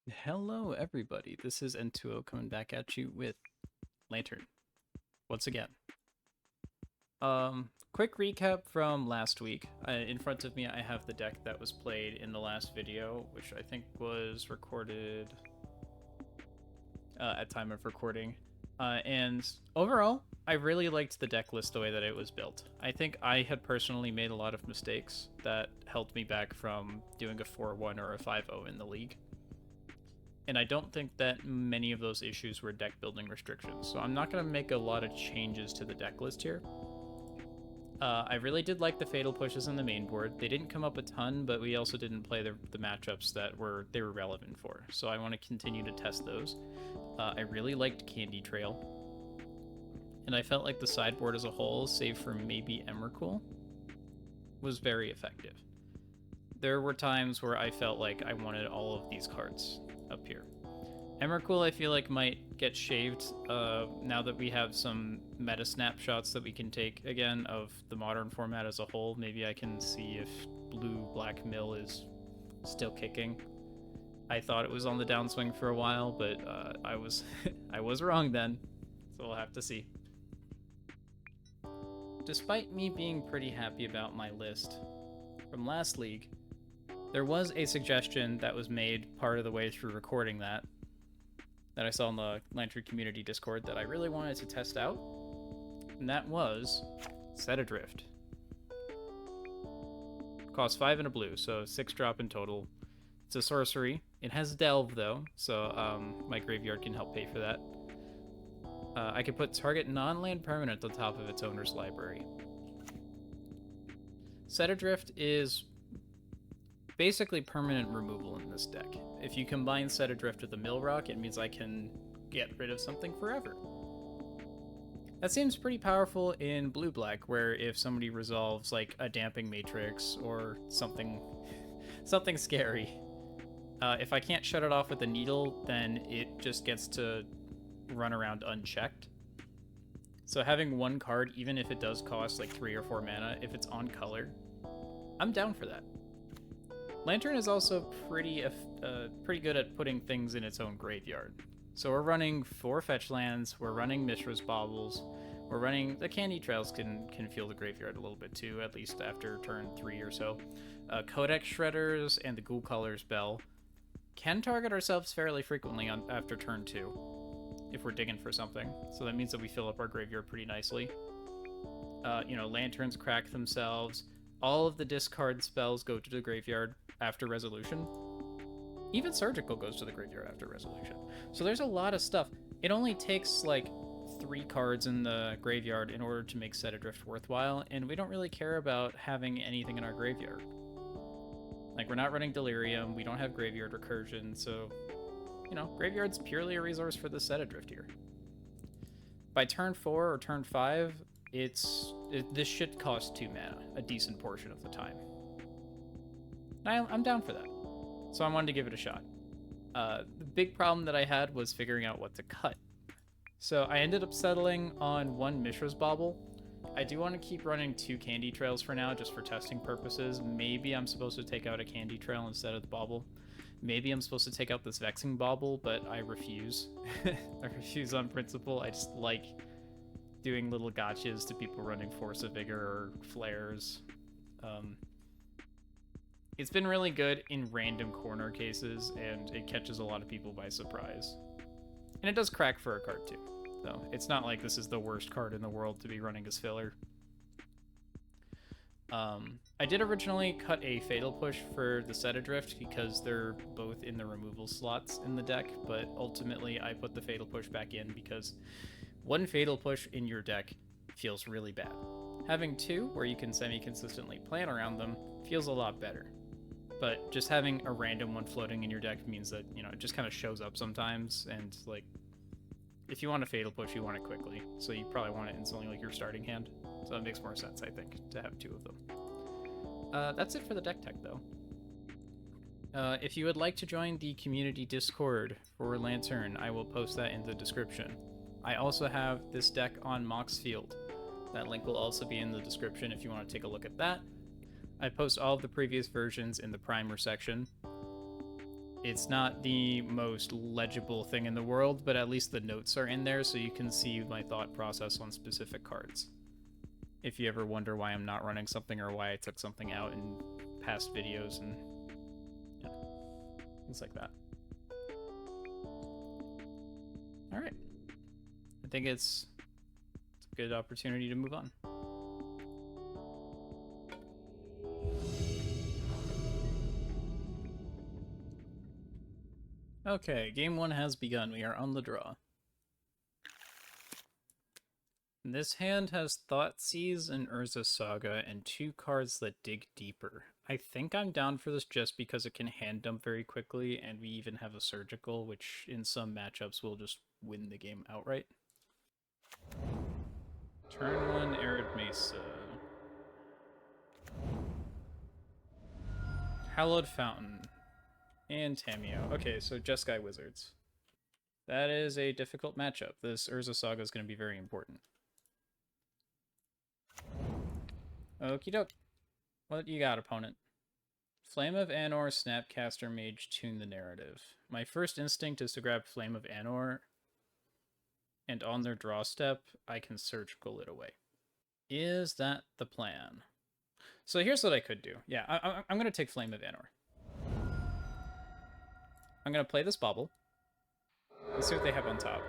Hello, everybody. This is MTGO coming back at you with Lantern once again. Quick recap from last week. In front of me, I have the deck that was played in the last video, which I think was recorded at time of recording. And overall, I really liked the deck list the way that it was built. I think I had personally made a lot of mistakes that held me back from doing a 4-1 or a 5-0 in the league. And I don't think that many of those issues were deck building restrictions, so I'm not going to make a lot of changes to the deck list here. I really did like the fatal pushes in the main board. They didn't come up a ton, but we also didn't play the matchups that they were relevant for, so I want to continue to test those. I really liked Candy Trail, and I felt like the sideboard as a whole, save for maybe Emrakul, was very effective. There were times where I felt like I wanted all of these cards up here. Emrakul, I feel like, might get shaved now that we have some meta snapshots that we can take again of the modern format as a whole. Maybe I can see if blue-black mill is still kicking. I thought it was on the downswing for a while, but I was I was wrong then, so we'll have to see. Despite me being pretty happy about my list from last league, there was a suggestion that was made part of the way through recording that I saw in the Lantern community Discord that I really wanted to test out, and that was Set Adrift. Costs 5 and a blue, so 6 drop in total. It's a sorcery. It has Delve, though, so my graveyard can help pay for that. I could put target non-land permanent on top of its owner's library. Set Adrift is basically permanent removal in this deck. If you combine Set Adrift with a Mill Rock, it means I can get rid of something forever. That seems pretty powerful in blue-black, where if somebody resolves like a Damping Matrix or something scary, if I can't shut it off with a Needle, then it just gets to run around unchecked. So having one card, even if it does cost like 3 or 4 mana, if it's on color, I'm down for that. Lantern is also pretty good at putting things in its own graveyard. So we're running 4 fetch lands, we're running Mishra's Baubles, we're running the Candy Trails can feel the graveyard a little bit too, at least after turn 3 or so. Codex Shredders and the Ghoul Caller's Bell can target ourselves fairly frequently after turn 2 if we're digging for something. So that means that we fill up our graveyard pretty nicely. Lanterns crack themselves. All of the discard spells go to the graveyard after resolution. Even Surgical goes to the graveyard after resolution. So there's a lot of stuff. It only takes like 3 cards in the graveyard in order to make Set Adrift worthwhile, and we don't really care about having anything in our graveyard. Like, we're not running Delirium, we don't have graveyard recursion, so, graveyard's purely a resource for the Set Adrift here. By turn 4 or turn 5, this should cost 2 mana a decent portion of the time. I'm down for that, so I wanted to give it a shot. The big problem that I had was figuring out what to cut. So I ended up settling on 1 Mishra's Bauble. I do want to keep running 2 Candy Trails for now, just for testing purposes. Maybe I'm supposed to take out a Candy Trail instead of the Bauble. Maybe I'm supposed to take out this Vexing Bauble, but I refuse. I refuse on principle. I just like doing little gotchas to people running Force of Vigor or Flares. It's been really good in random corner cases, and it catches a lot of people by surprise. And it does crack for a card too, so it's not like this is the worst card in the world to be running as filler. I did originally cut a Fatal Push for the Set Adrift because they're both in the removal slots in the deck, but ultimately I put the Fatal Push back in because 1 Fatal Push in your deck feels really bad. Having 2, where you can semi-consistently plan around them, feels a lot better. But just having a random one floating in your deck means that, it just kind of shows up sometimes, and, like, if you want a Fatal Push, you want it quickly, so you probably want it in something like your starting hand. So it makes more sense, I think, to have 2 of them. That's it for the deck tech, though. If you would like to join the community Discord for Lantern, I will post that in the description. I also have this deck on Mox Field. That link will also be in the description if you want to take a look at that. I post all of the previous versions in the primer section. It's not the most legible thing in the world, but at least the notes are in there so you can see my thought process on specific cards. If you ever wonder why I'm not running something or why I took something out in past videos and yeah, things like that. All right. I think it's a good opportunity to move on. Okay, game 1 has begun. We are on the draw. This hand has Thoughtseize and Urza Saga and 2 cards that dig deeper. I think I'm down for this just because it can hand dump very quickly, and we even have a Surgical, which in some matchups will just win the game outright. Turn 1, Arid Mesa. Hallowed Fountain. And Tamiyo. Okay, so Jeskai Wizards. That is a difficult matchup. This Urza Saga is going to be very important. Okie doke. What you got, opponent? Flame of Anor, Snapcaster Mage, Tune the Narrative. My first instinct is to grab Flame of Anor, and on their draw step, I can Surgical it away. Is that the plan? So here's what I could do. Yeah, I'm going to take Flame of Anor. I'm going to play this Bauble. Let's see what they have on top.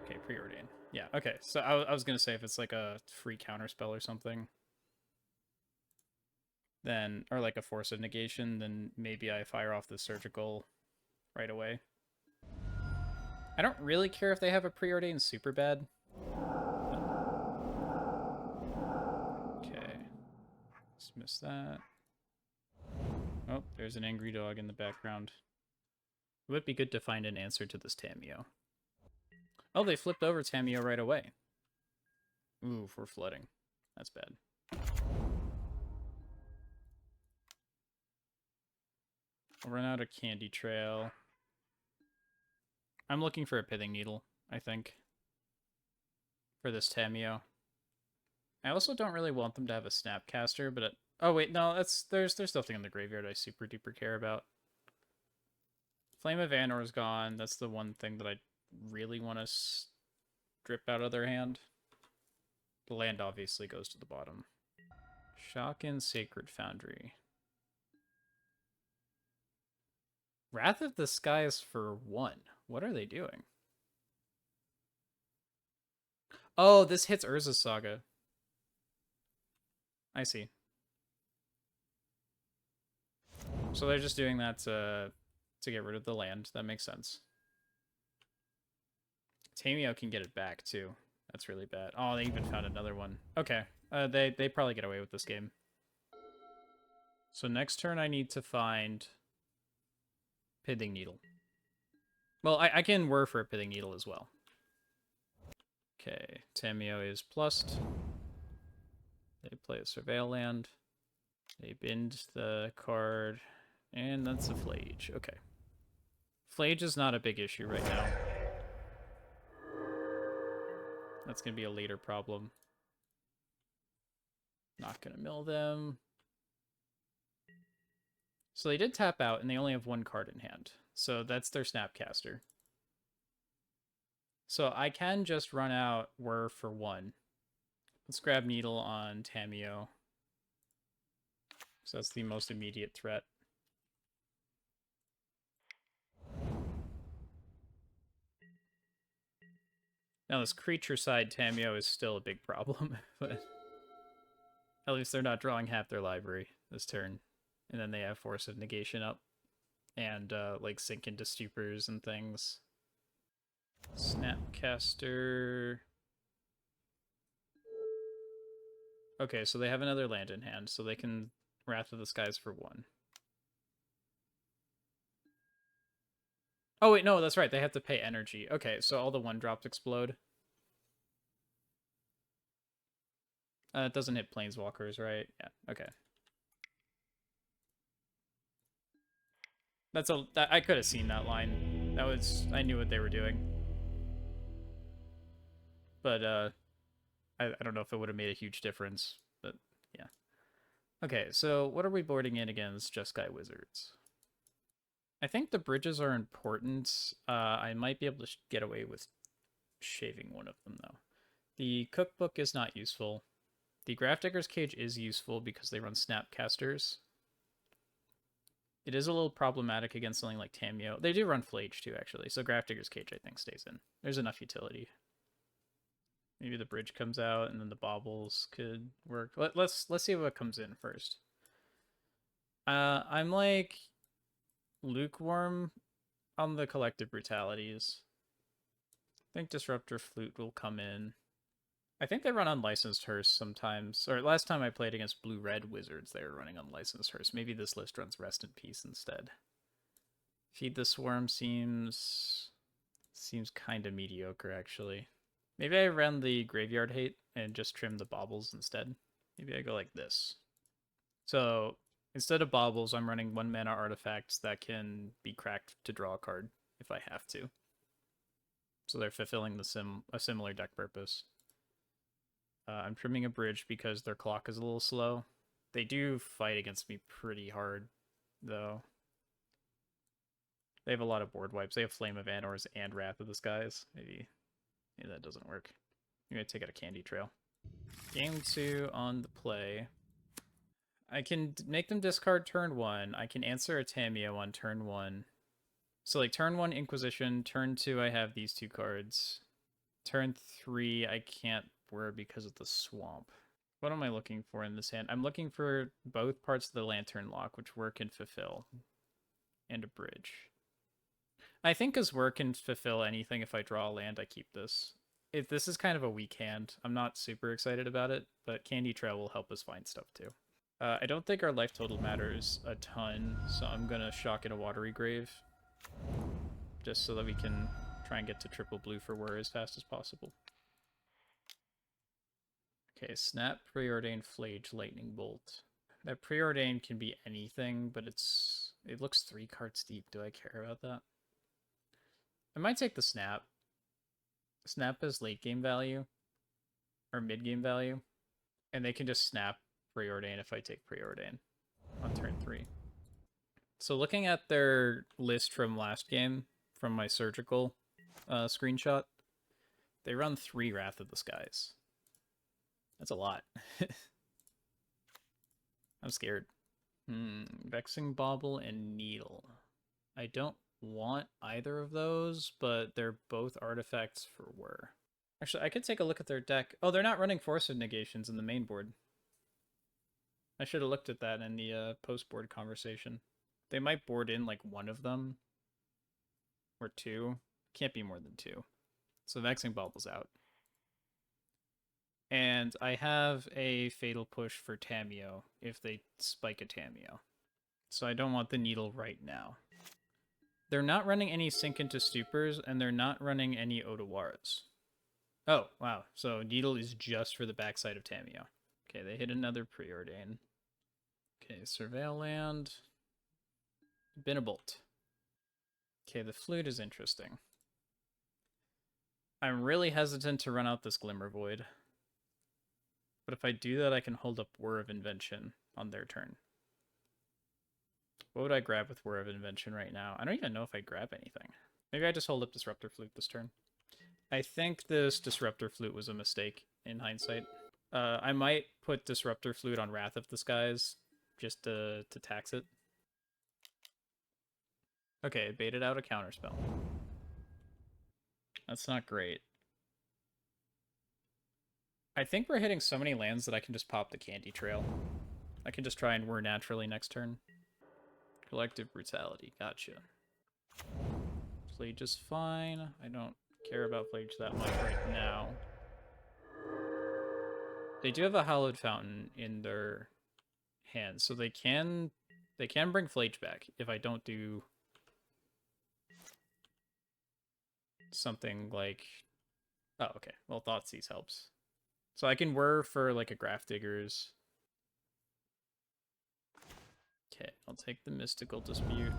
Okay, Preordain. Yeah, okay. So I was going to say if it's like a free counterspell or something, then, or like a Force of Negation, then maybe I fire off the Surgical right away. I don't really care if they have a Preordain super bad. Okay. Dismiss that. Oh, there's an angry dog in the background. It would be good to find an answer to this Tamiyo. Oh, they flipped over Tamiyo right away. Ooh, for flooding. That's bad. I'll run out of Candy Trail. I'm looking for a Pithing Needle, I think, for this Tamiyo. I also don't really want them to have a Snapcaster, but oh wait, no, there's nothing in the graveyard I super duper care about. Flame of Anor is gone. That's the one thing that I really want to strip out of their hand. The land obviously goes to the bottom. Shock and Sacred Foundry. Wrath of the Skies for 1. What are they doing? Oh, this hits Urza Saga. I see. So they're just doing that to get rid of the land. That makes sense. Tamiyo can get it back, too. That's really bad. Oh, they even found another one. Okay. They probably get away with this game. So next turn I need to find Pithing Needle. Well, I can Whir for a Pithing Needle as well. Okay, Tamiyo is plussed. They play a Surveil land. They bind the card, and that's a Flage. Okay. Flage is not a big issue right now. That's going to be a later problem. Not going to mill them. So they did tap out, and they only have 1 card in hand. So that's their Snapcaster. So I can just run out Whir for 1. Let's grab Needle on Tamiyo. So that's the most immediate threat. Now this creature side Tamiyo is still a big problem, but at least they're not drawing half their library this turn. And then they have Force of Negation up. And like sink into stupors and things. Snapcaster. Okay, so they have another land in hand, so they can Wrath of the Skies for 1. Oh wait, no, that's right. They have to pay energy. Okay, so all the 1-drops explode. It doesn't hit Planeswalkers, right? Yeah, okay. I could have seen that line. I knew what they were doing. But I don't know if it would have made a huge difference, but yeah. Okay, so what are we boarding in against Jeskai Wizards? I think the bridges are important. I might be able to get away with shaving one of them, though. The cookbook is not useful. The Grafdigger's Cage is useful because they run Snapcasters. It is a little problematic against something like Tamio. They do run Flage too, actually. So Grafdigger's Cage, I think, stays in. There's enough utility. Maybe the bridge comes out, and then the baubles could work. Let's see what comes in first. I'm like lukewarm on the collective brutalities. I think Disruptor Flute will come in. I think they run unlicensed hearse sometimes. Or last time I played against blue-red wizards, they were running unlicensed hearse. Maybe this list runs Rest in Peace instead. Feed the Swarm seems kind of mediocre, actually. Maybe I run the Graveyard Hate and just trim the baubles instead. Maybe I go like this. So instead of baubles, I'm running 1 mana artifacts that can be cracked to draw a card if I have to. So they're fulfilling a similar deck purpose. I'm trimming a bridge because their clock is a little slow. They do fight against me pretty hard, though. They have a lot of board wipes. They have Flame of Anors and Wrath of the Skies. Maybe that doesn't work. I'm going to take out a Candy Trail. Game 2 on the play. I can make them discard turn 1. I can answer a Tamio on turn 1. So like turn 1 Inquisition, turn 2 I have these 2 cards. Turn 3 I can't Whir because of the swamp. What am I looking for in this hand? I'm looking for both parts of the Lantern Lock, which Whir can fulfill, and a bridge. I think as Whir can fulfill anything, if I draw a land, I keep this. This is kind of a weak hand. I'm not super excited about it, but Candy Trail will help us find stuff too. I don't think our life total matters a ton, so I'm going to shock in a Watery Grave, just so that we can try and get to triple blue for Whir as fast as possible. Okay, Snap, Preordained, Flage, Lightning Bolt. That Preordained can be anything, but it looks 3 cards deep. Do I care about that? I might take the Snap. Snap is late game value, or mid game value, and they can just Snap Preordain if I take Preordain on turn 3. So looking at their list from last game, from my surgical screenshot, they run 3 Wrath of the Skies. That's a lot. I'm scared. Vexing Bauble and Needle. I don't want either of those, but they're both artifacts for Whir. Actually, I could take a look at their deck. Oh, they're not running Force of Negations in the main board. I should have looked at that in the post-board conversation. They might board in like 1 of them. Or 2. Can't be more than 2. So Vexing Bauble's out. And I have a Fatal Push for Tamio if they spike a Tamio. So I don't want the Needle right now. They're not running any Sink into Stupors, and they're not running any Odawaras. Oh, wow. So Needle is just for the backside of Tamio. Okay, they hit another Preordain. Okay, Surveil Land. Bolt. Okay, the Flute is interesting. I'm really hesitant to run out this Glimmer Void. But if I do that, I can hold up Whir of Invention on their turn. What would I grab with Whir of Invention right now? I don't even know if I grab anything. Maybe I just hold up Disruptor Flute this turn. I think this Disruptor Flute was a mistake in hindsight. I might put Disruptor Flute on Wrath of the Skies just to tax it. Okay, it baited out a counterspell. That's not great. I think we're hitting so many lands that I can just pop the Candy Trail. I can just try and Whir naturally next turn. Collective Brutality, gotcha. Flage is fine. I don't care about Flage that much right now. They do have a Hallowed Fountain in their hands, so they can bring Flage back if I don't do something like... Oh, okay. Well, Thoughtseize helps. So I can Whir for like a Grafdigger's. Okay, I'll take the Mystical Dispute.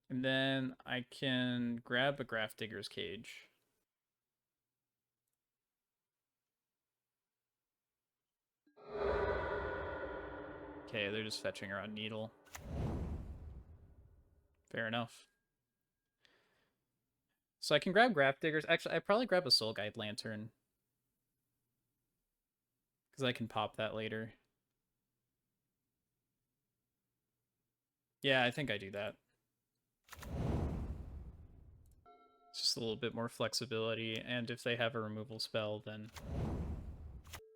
And then I can grab a Grafdigger's Cage. Okay, they're just fetching around Needle. Fair enough. So I can grab Graph Diggers. Actually, I'd probably grab a Soul Guide Lantern. Because I can pop that later. Yeah, I think I do that. It's just a little bit more flexibility, and if they have a removal spell, then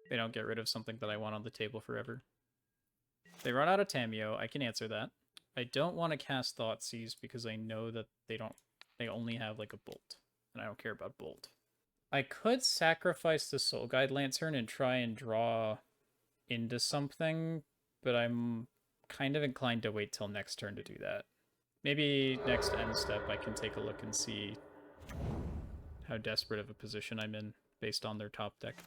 they don't get rid of something that I want on the table forever. They run out of Tamiyo. I can answer that. I don't want to cast Thoughtseize because I know that they only have like a Bolt, and I don't care about Bolt. I could sacrifice the Soul Guide Lantern and try and draw into something, but I'm kind of inclined to wait till next turn to do that. Maybe next end step I can take a look and see how desperate of a position I'm in based on their top deck.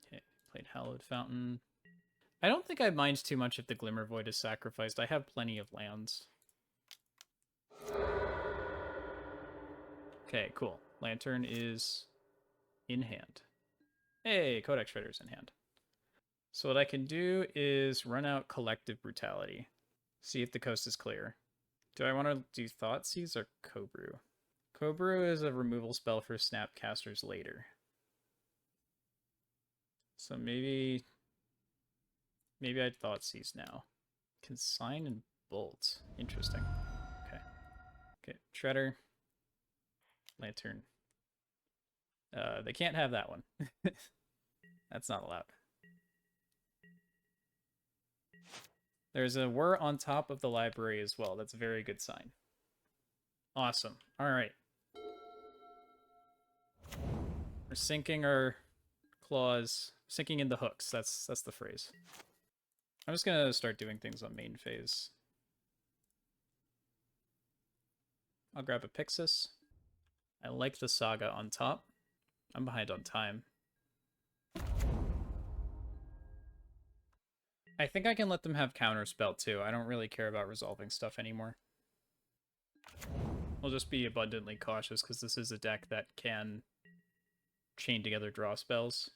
Okay, played Hallowed Fountain. I don't think I mind too much if the Glimmer Void is sacrificed. I have plenty of lands. Okay, cool. Lantern is in hand. Hey, Codex Shredder's in hand. So what I can do is run out Collective Brutality. See if the coast is clear. Do I want to do Thoughtseize or Cobrew? Cobrew is a removal spell for Snapcasters later. So maybe I'd Thoughtseize now. Consign and Bolt. Interesting. Okay. Okay, Shredder. Lantern. They can't have that one. That's not allowed. There's a Whir on top of the library as well. That's a very good sign. Awesome. All right. We're sinking our claws, sinking in the hooks. That's the phrase. I'm just gonna start doing things on main phase. I'll grab a Pixis. I like the Saga on top. I'm behind on time. I think I can let them have Counterspell too. I don't really care about resolving stuff anymore. I'll just be abundantly cautious because this is a deck that can chain together draw spells.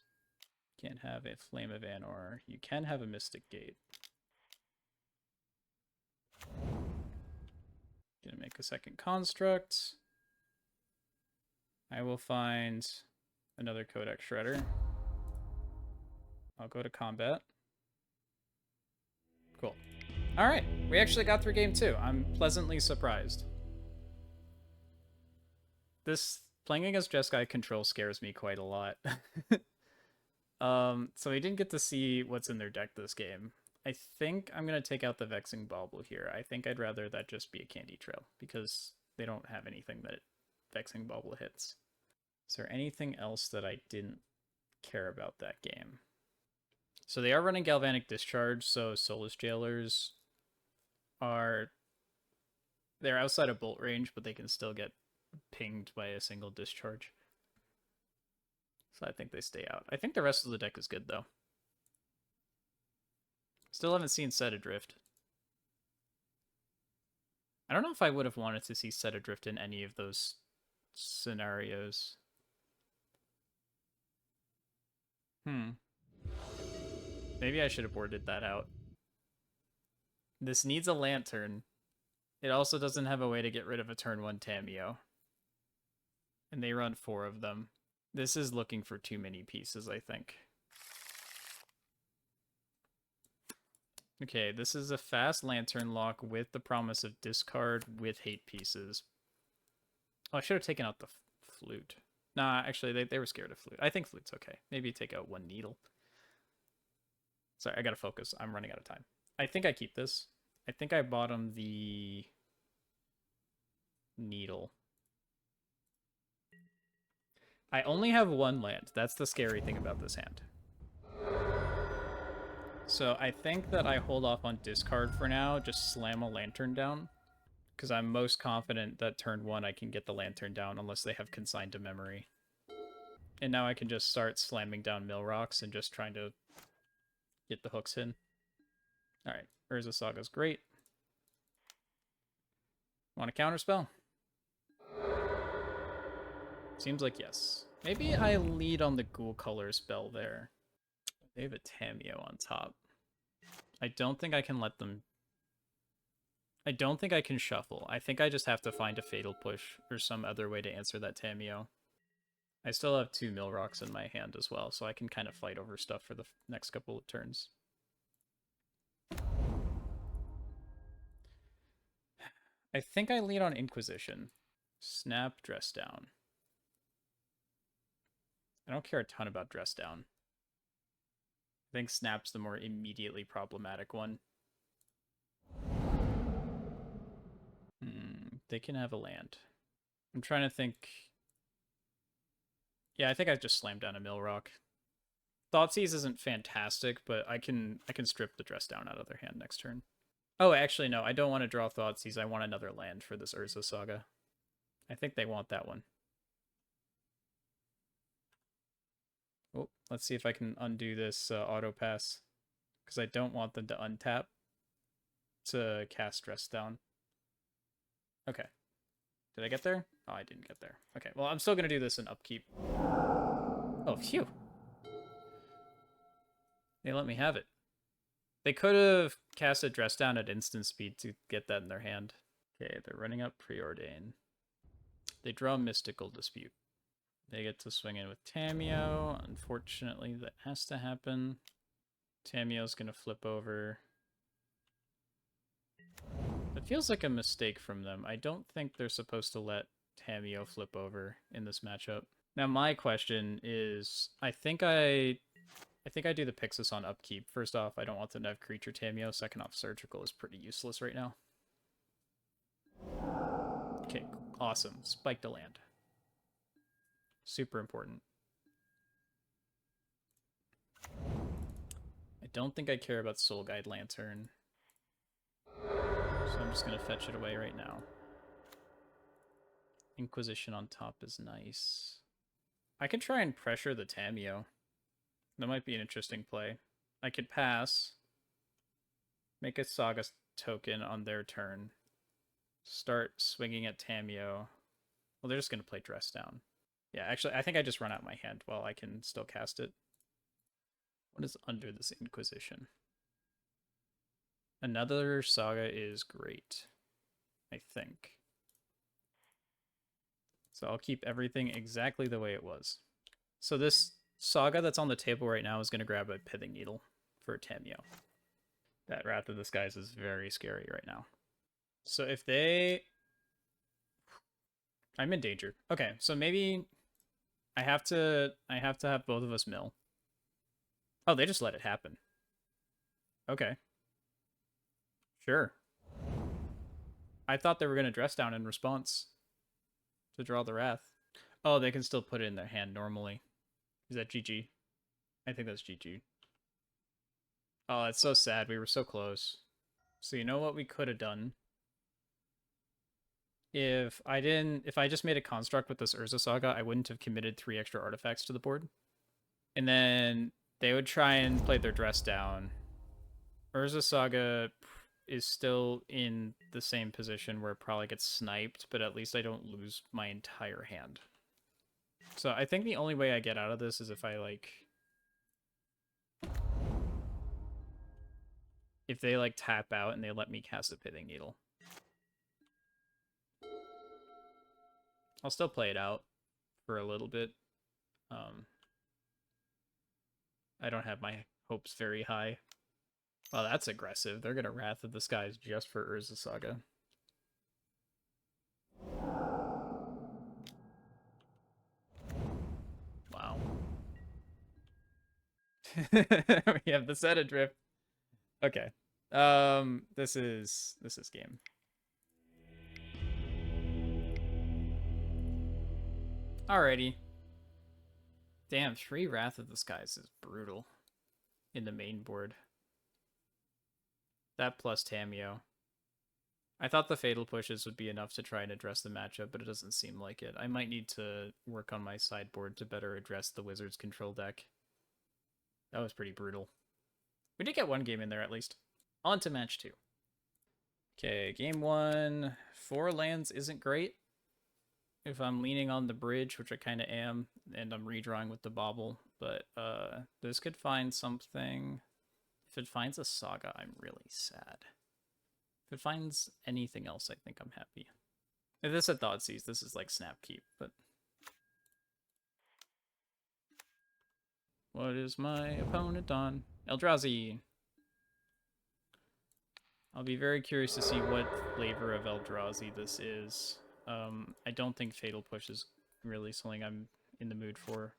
Can't have a Flame of Anor. You can have a Mystic Gate. Gonna make a second construct. I will find another Codex Shredder. I'll go to combat. Cool. All right, we actually got through game 2. I'm pleasantly surprised. This playing against Jeskai control scares me quite a lot. So we didn't get to see what's in their deck this game. I think I'm gonna take out the Vexing Bauble here. I think I'd rather that just be a Candy Trail because they don't have anything that Vexing Bauble hits. Is there anything else that I didn't care about that game? So they are running Galvanic Discharge, so Soulless Jailers they're outside of bolt range, but they can still get pinged by a single discharge. So I think they stay out. I think the rest of the deck is good, though. Still haven't seen Set Adrift. I don't know if I would have wanted to see Set Adrift in any of those scenarios. Maybe I should have boarded that out. This needs a Lantern. It also doesn't have a way to get rid of a turn 1 Tamiyo. And they run 4 of them. This is looking for too many pieces, I think. Okay, this is a fast Lantern lock with the promise of discard with hate pieces. Oh, I should have taken out the flute. Nah, actually, they were scared of flute. I think flute's okay. Maybe take out 1 needle. Sorry, I gotta focus. I'm running out of time. I think I keep this. I think I bottom the needle. I only have 1 land. That's the scary thing about this hand. So I think that I hold off on discard for now, just slam a Lantern down. Because I'm most confident that turn 1 I can get the Lantern down unless they have Consigned to Memory. And now I can just start slamming down Mill Rocks and just trying to get the hooks in. Alright, Urza Saga's great. Want a counterspell? Seems like yes. Maybe I lead on the Ghoul Color spell there. They have a Tamiyo on top. I don't think I can let them I don't think I can shuffle. I think I just have to find a Fatal Push or some other way to answer that Tameo. I still have 2 Mill Rocks in my hand as well, so I can kind of fight over stuff for the next couple of turns. I think I lead on Inquisition. Snap, Dress Down. I don't care a ton about Dress Down. I think Snap's the more immediately problematic one. They can have a land. I'm trying to think. Yeah, I think I just slammed down a Mill Rock. Thoughtseize isn't fantastic, but I can strip the Dress Down out of their hand next turn. Oh, actually, no, I don't want to draw Thoughtseize. I want another land for this Urza Saga. I think they want that one. Oh, let's see if I can undo this auto pass, because I don't want them to untap to cast Dress Down. Okay. Did I get there? Oh, I didn't get there. Okay, well, I'm still going to do this in upkeep. Oh, phew. They let me have it. They could have cast a Dress Down at instant speed to get that in their hand. Okay, they're running up Preordain. They draw Mystical Dispute. They get to swing in with Tameo. Unfortunately, that has to happen. Tameo's going to flip over. It feels like a mistake from them. I don't think they're supposed to let Tameo flip over in this matchup. Now my question is, I think I do the Pixis on upkeep. First off, I don't want them to have creature Tameo. Second off, Surgical is pretty useless right now. Okay, awesome. Spiked a land. Super important. I don't think I care about Soul Guide Lantern. So I'm just going to fetch it away right now. Inquisition on top is nice. I could try and pressure the Tameo. That might be an interesting play. I could pass, make a Saga token on their turn, start swinging at Tameo. Well, they're just going to play Dress Down. Yeah, actually, I think I just run out my hand while I can still cast it. What is under this Inquisition? Another Saga is great, I think. So I'll keep everything exactly the way it was. So this Saga that's on the table right now is going to grab a Pithing Needle for Tameo. That Wrath of the Skies is very scary right now. So if they... I'm in danger. Okay, so maybe I have to have both of us mill. Oh, they just let it happen. Okay. Sure. I thought they were going to Dress Down in response to draw the Wrath. Oh, they can still put it in their hand normally. Is that GG? I think that's GG. Oh, it's so sad. We were so close. So you know what we could have done? If I just made a construct with this Urza Saga, I wouldn't have committed 3 extra artifacts to the board. And then they would try and play their Dress Down. Urza Saga is still in the same position where it probably gets sniped, but at least I don't lose my entire hand. So I think the only way I get out of this is if I, like... if they, like, tap out and they let me cast a Pithing Needle. I'll still play it out for a little bit. I don't have my hopes very high. Well, that's aggressive. They're gonna Wrath of the Skies just for Urza Saga. Wow. We have the set adrift. Okay. This is game. Alrighty. Damn, 3 Wrath of the Skies is brutal in the main board. That plus Tameo. I thought the Fatal Pushes would be enough to try and address the matchup, but it doesn't seem like it. I might need to work on my sideboard to better address the Wizards' control deck. That was pretty brutal. We did get 1 game in there, at least. On to match 2. Okay, game 1. 4 lands isn't great. If I'm leaning on the bridge, which I kind of am, and I'm redrawing with the bauble, but this could find something. If it finds a Saga, I'm really sad. If it finds anything else, I think I'm happy. If this had Thoughtseize, this is like Snap Keep, but... What is my opponent on? Eldrazi. I'll be very curious to see what flavor of Eldrazi this is. I don't think Fatal Push is really something I'm in the mood for.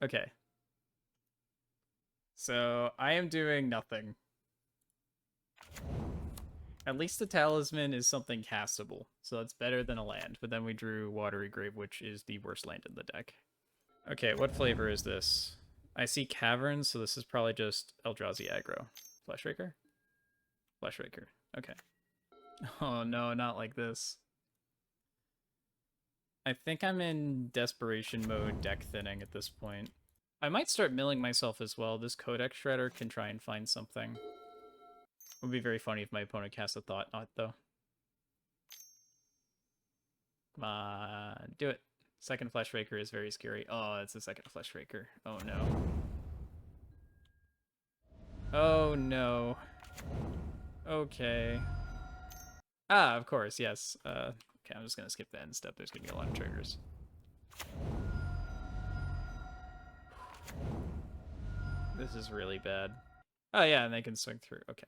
Okay. So, I am doing nothing. At least the Talisman is something castable, so that's better than a land. But then we drew Watery Grave, which is the worst land in the deck. Okay, what flavor is this? I see Caverns, so this is probably just Eldrazi aggro. Fleshraker? Fleshraker. Okay. Oh no, not like this. I think I'm in desperation mode deck thinning at this point. I might start milling myself as well. This Codex Shredder can try and find something. It would be very funny if my opponent casts a Thought Knot, though. Come on, do it. Second Fleshraker is very scary. Oh, it's the second Fleshraker. Oh no. Oh no. Okay. Ah, of course, yes. Okay, I'm just gonna skip the end step. There's gonna be a lot of triggers. This is really bad. Oh yeah, and they can swing through. Okay.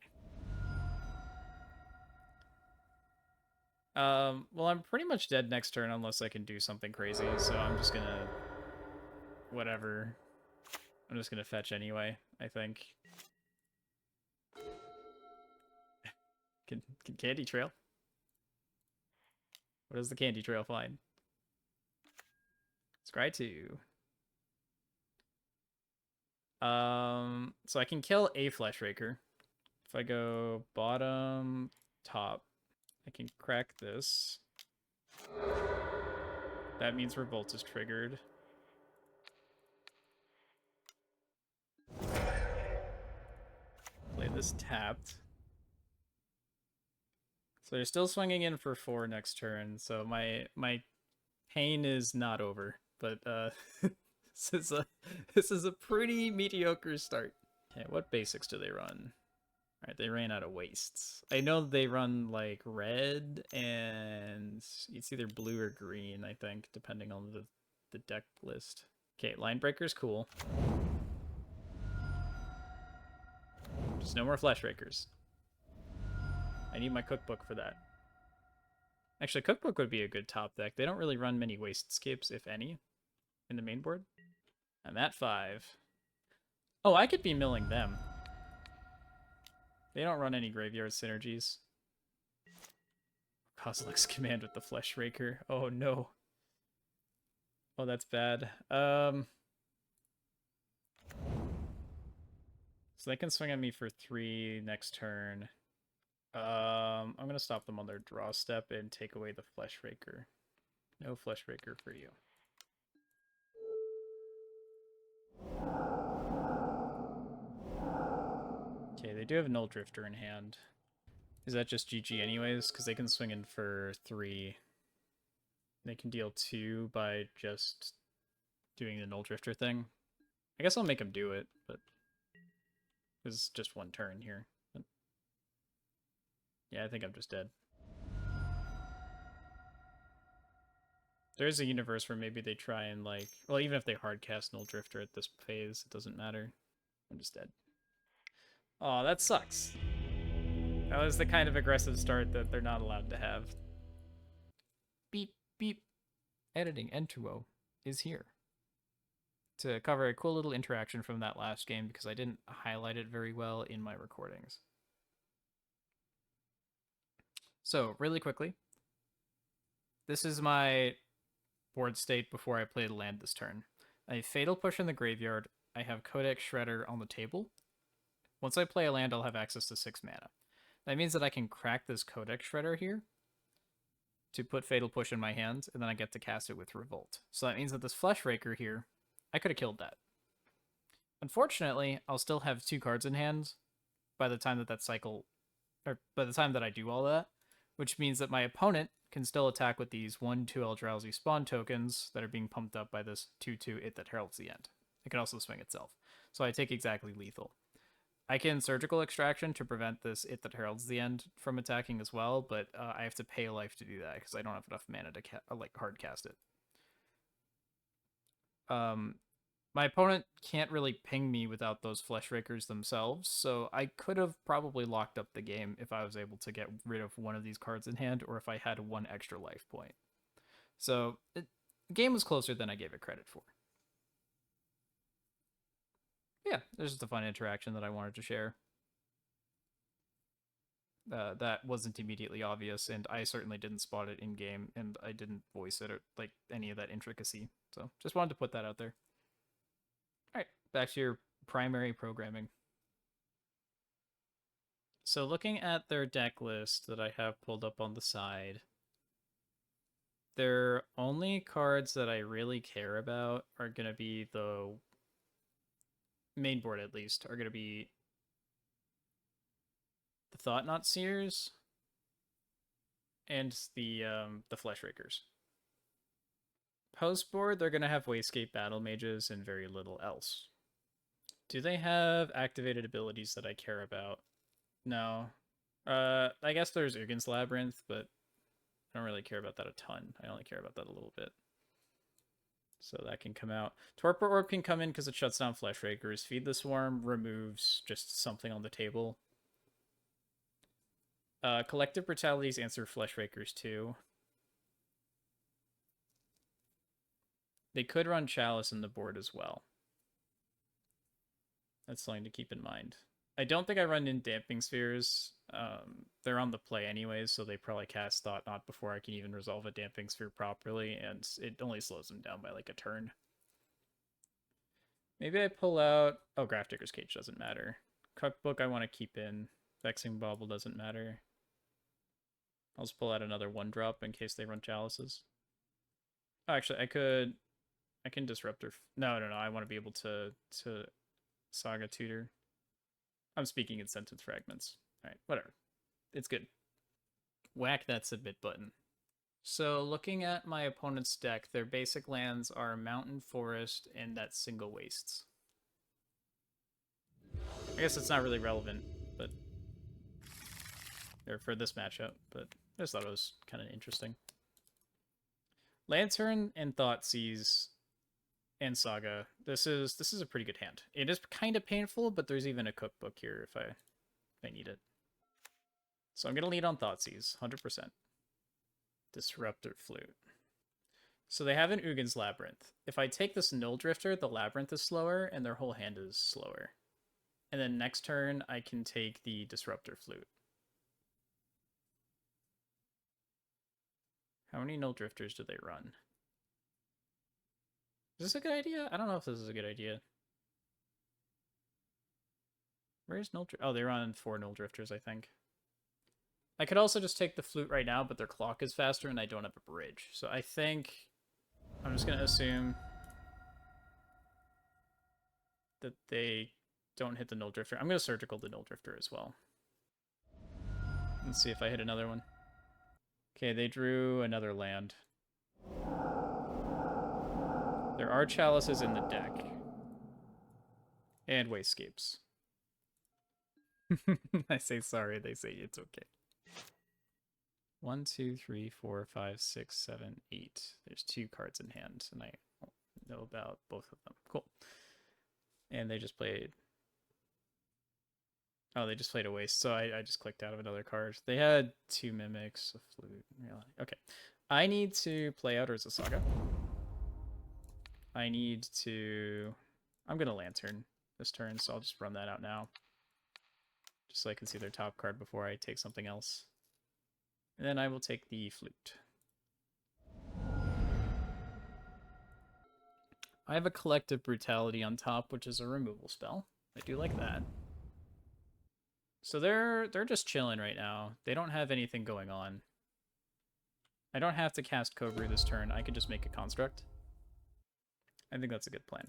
Well, I'm pretty much dead next turn unless I can do something crazy, so I'm just gonna... whatever. I'm just gonna fetch anyway, I think. Can Candy Trail? What does the Candy Trail find? Scry 2. So I can kill a Fleshraker. If I go bottom, top, I can crack this. That means Revolt is triggered. Play this tapped. So they're still swinging in for 4 next turn, so my pain is not over. But this is a pretty mediocre start. Okay, what basics do they run? Alright, they ran out of wastes. I know they run like red and it's either blue or green, I think, depending on the deck list. Okay, Line Breaker's cool. Just no more Fleshrakers. I need my cookbook for that. Actually, cookbook would be a good top deck. They don't really run many Wastescapes, if any, in the main board. I'm at 5. Oh, I could be milling them. They don't run any graveyard synergies. Kozilek's command with the Fleshraker. Oh no. Oh, that's bad. So they can swing at me for 3 next turn. I'm gonna stop them on their draw step and take away the Fleshraker. No Fleshraker for you. Okay, they do have Null Drifter in hand. Is that just GG anyways? Because they can swing in for 3. They can deal 2 by just doing the Null Drifter thing. I guess I'll make them do it, but it's just 1 turn here. But yeah, I think I'm just dead. There's a universe where maybe they try and like... Well, even if they hardcast Null Drifter at this phase, it doesn't matter. I'm just dead. Oh, that sucks. That was the kind of aggressive start that they're not allowed to have. Beep, beep. Editing N2O is here to cover a cool little interaction from that last game because I didn't highlight it very well in my recordings. So, really quickly, this is my board state before I play the land this turn. I have Fatal Push in the graveyard. I have Codex Shredder on the table. Once I play a land, I'll have access to 6 mana. That means that I can crack this Codex Shredder here to put Fatal Push in my hand, and then I get to cast it with Revolt. So that means that this Fleshraker here, I could have killed that. Unfortunately, I'll still have 2 cards in hand by the time that cycle, or by the time that I do all that, which means that my opponent can still attack with these 1/2 Eldrazi spawn tokens that are being pumped up by this 2/2 It That Heralds the End. It can also swing itself. So I take exactly lethal. I can surgical extraction to prevent this It That Heralds the End from attacking as well, but I have to pay life to do that because I don't have enough mana to like hard cast it. My opponent can't really ping me without those Flesh Rakers themselves, so I could have probably locked up the game if I was able to get rid of one of these cards in hand, or if I had one extra life point. So the game was closer than I gave it credit for. Yeah, there's just a fun interaction that I wanted to share. That wasn't immediately obvious, and I certainly didn't spot it in game, and I didn't voice it or like any of that intricacy. So just wanted to put that out there. All right, back to your primary programming. So looking at their deck list that I have pulled up on the side, their only cards that I really care about are going to be the main board, at least, are going to be the Thought-Knot Seers and the Flesh Rakers. Post board, they're going to have Wayscape Battle Mages and very little else. Do they have activated abilities that I care about? No. I guess there's Ugin's Labyrinth, but I don't really care about that a ton. I only care about that a little bit. So that can come out. Torpor Orb can come in because it shuts down Flesh Rakers. Feed the Swarm removes just something on the table. Collective Brutalities answer Flesh Rakers too. They could run Chalice in the board as well. That's something to keep in mind. I don't think I run in Damping Spheres. They're on the play anyways, so they probably cast Thought-Knot before I can even resolve a Damping Sphere properly, and it only slows them down by like a turn. Maybe I pull out... Oh, Grafdigger's Cage doesn't matter. Cookbook I want to keep in. Vexing Bauble doesn't matter. I'll just pull out another 1-drop in case they run Chalices. Oh, actually, I can disrupt her. No, I want to be able to Saga Tutor. I'm speaking in sentence fragments. All right, whatever. It's good. Whack that submit button. So looking at my opponent's deck, their basic lands are Mountain, Forest, and that single Wastes. I guess it's not really relevant, but or for this matchup, but I just thought it was kind of interesting. Lantern and Thoughtseize and Saga. This is a pretty good hand. It is kind of painful, but there's even a cookbook here if I need it. So I'm gonna lead on Thoughtseize, 100%. Disruptor Flute. So they have an Ugin's Labyrinth. If I take this Null Drifter, the Labyrinth is slower, and their whole hand is slower. And then next turn, I can take the Disruptor Flute. How many Null Drifters do they run? Is this a good idea? I don't know if this is a good idea. Where's Null Drifter? Oh, they run 4 Null Drifters, I think. I could also just take the Flute right now, but their clock is faster and I don't have a bridge. So I think I'm just going to assume that they don't hit the Null Drifter. I'm going to Surgical the Null Drifter as well. Let's see if I hit another one. Okay, they drew another land. There are Chalices in the deck. And Wastegapes. I say sorry, they say it's okay. 1, 2, 3, 4, 5, 6, 7, 8. There's 2 cards in hand, and I know about both of them. Cool. And they just played... Oh, they just played a waste, so I just clicked out of another card. They had 2 Mimics, a Flute, reality. Okay. I need to play out Urza Saga. I need to... I'm going to Lantern this turn, so I'll just run that out now. Just so I can see their top card before I take something else. And then I will take the Flute. I have a Collective Brutality on top, which is a removal spell. I do like that. So they're just chilling right now. They don't have anything going on. I don't have to cast Kogru this turn. I could just make a Construct. I think that's a good plan.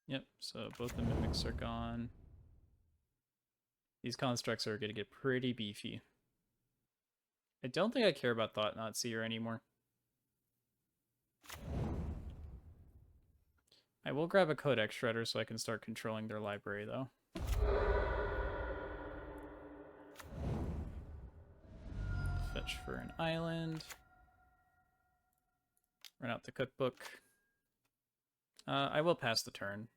Yep, so both the Mimics are gone. These Constructs are going to get pretty beefy. I don't think I care about Thought-Knot Seer anymore. I will grab a Codex Shredder so I can start controlling their library, though. Fetch for an island. Run out the cookbook. I will pass the turn.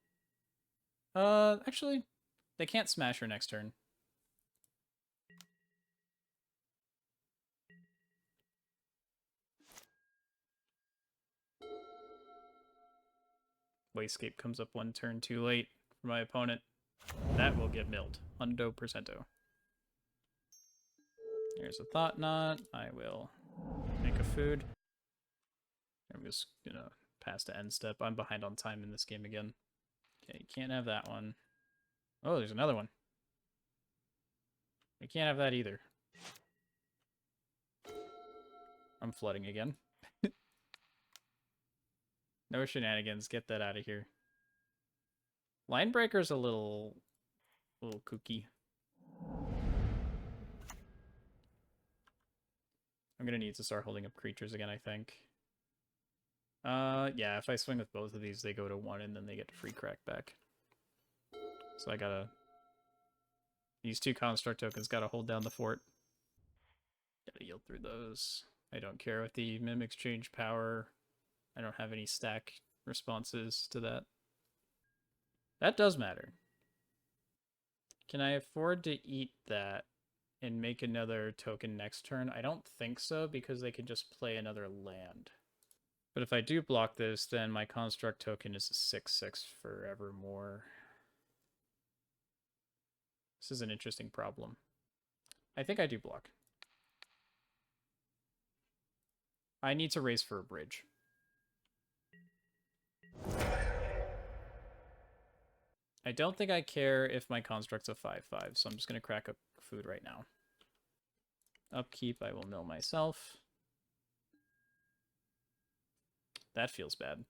Actually, they can't smash her next turn. Wasescape comes up one turn too late for my opponent. That will get milled. Hundo percento. Here's a Thought Knot. I will make a food. I'm just gonna pass to end step. I'm behind on time in this game again. Okay, you can't have that one. Oh, there's another one. You can't have that either. I'm flooding again. No shenanigans. Get that out of here. Linebreaker's a little kooky. I'm gonna need to start holding up creatures again, I think. Yeah, if I swing with both of these, they go to 1 and then they get free crack back. So I gotta... These 2 construct tokens gotta hold down the fort. Gotta yield through those. I don't care what the mimics change power. I don't have any stack responses to that. That does matter. Can I afford to eat that and make another token next turn? I don't think so, because they can just play another land. But if I do block this, then my construct token is a 6/6 forevermore. This is an interesting problem. I think I do block. I need to race for a bridge. I don't think I care if my construct's a 5/5, so I'm just going to crack up food right now. Upkeep, I will mill myself. That feels bad.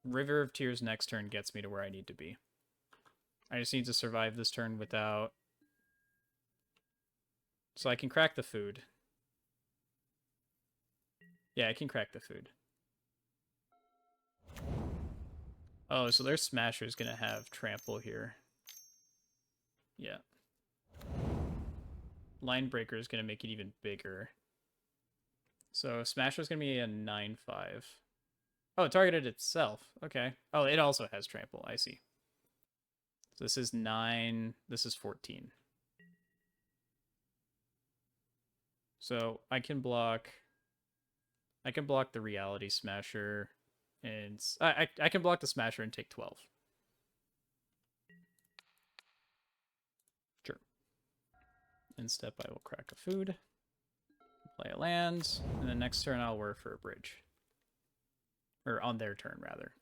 River of Tears next turn gets me to where I need to be. I just need to survive this turn without... So I can crack the food. Yeah, I can crack the food. Oh, so their Smasher's gonna have Trample here. Yeah. Linebreaker is gonna make it even bigger. So Smasher's gonna be a 9/5. Oh, it targeted itself. Okay. Oh, it also has Trample. I see. So this is 9. This is 14. So I can block the Reality Smasher, and I can block the Smasher and take 12. Sure. In step, I will crack a food, play a land, and then next turn I'll work for a bridge. Or on their turn, rather.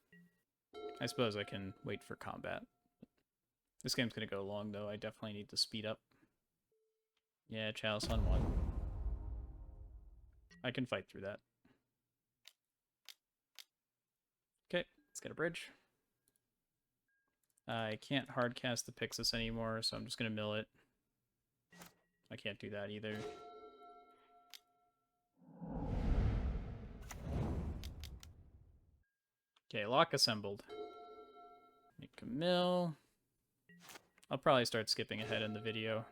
I suppose I can wait for combat. This game's gonna go long, though. I definitely need to speed up. Yeah, Chalice on 1. I can fight through that. Okay, let's get a bridge. I can't hardcast the Pixis anymore, so I'm just going to mill it. I can't do that either. Okay, lock assembled. Make a mill. I'll probably start skipping ahead in the video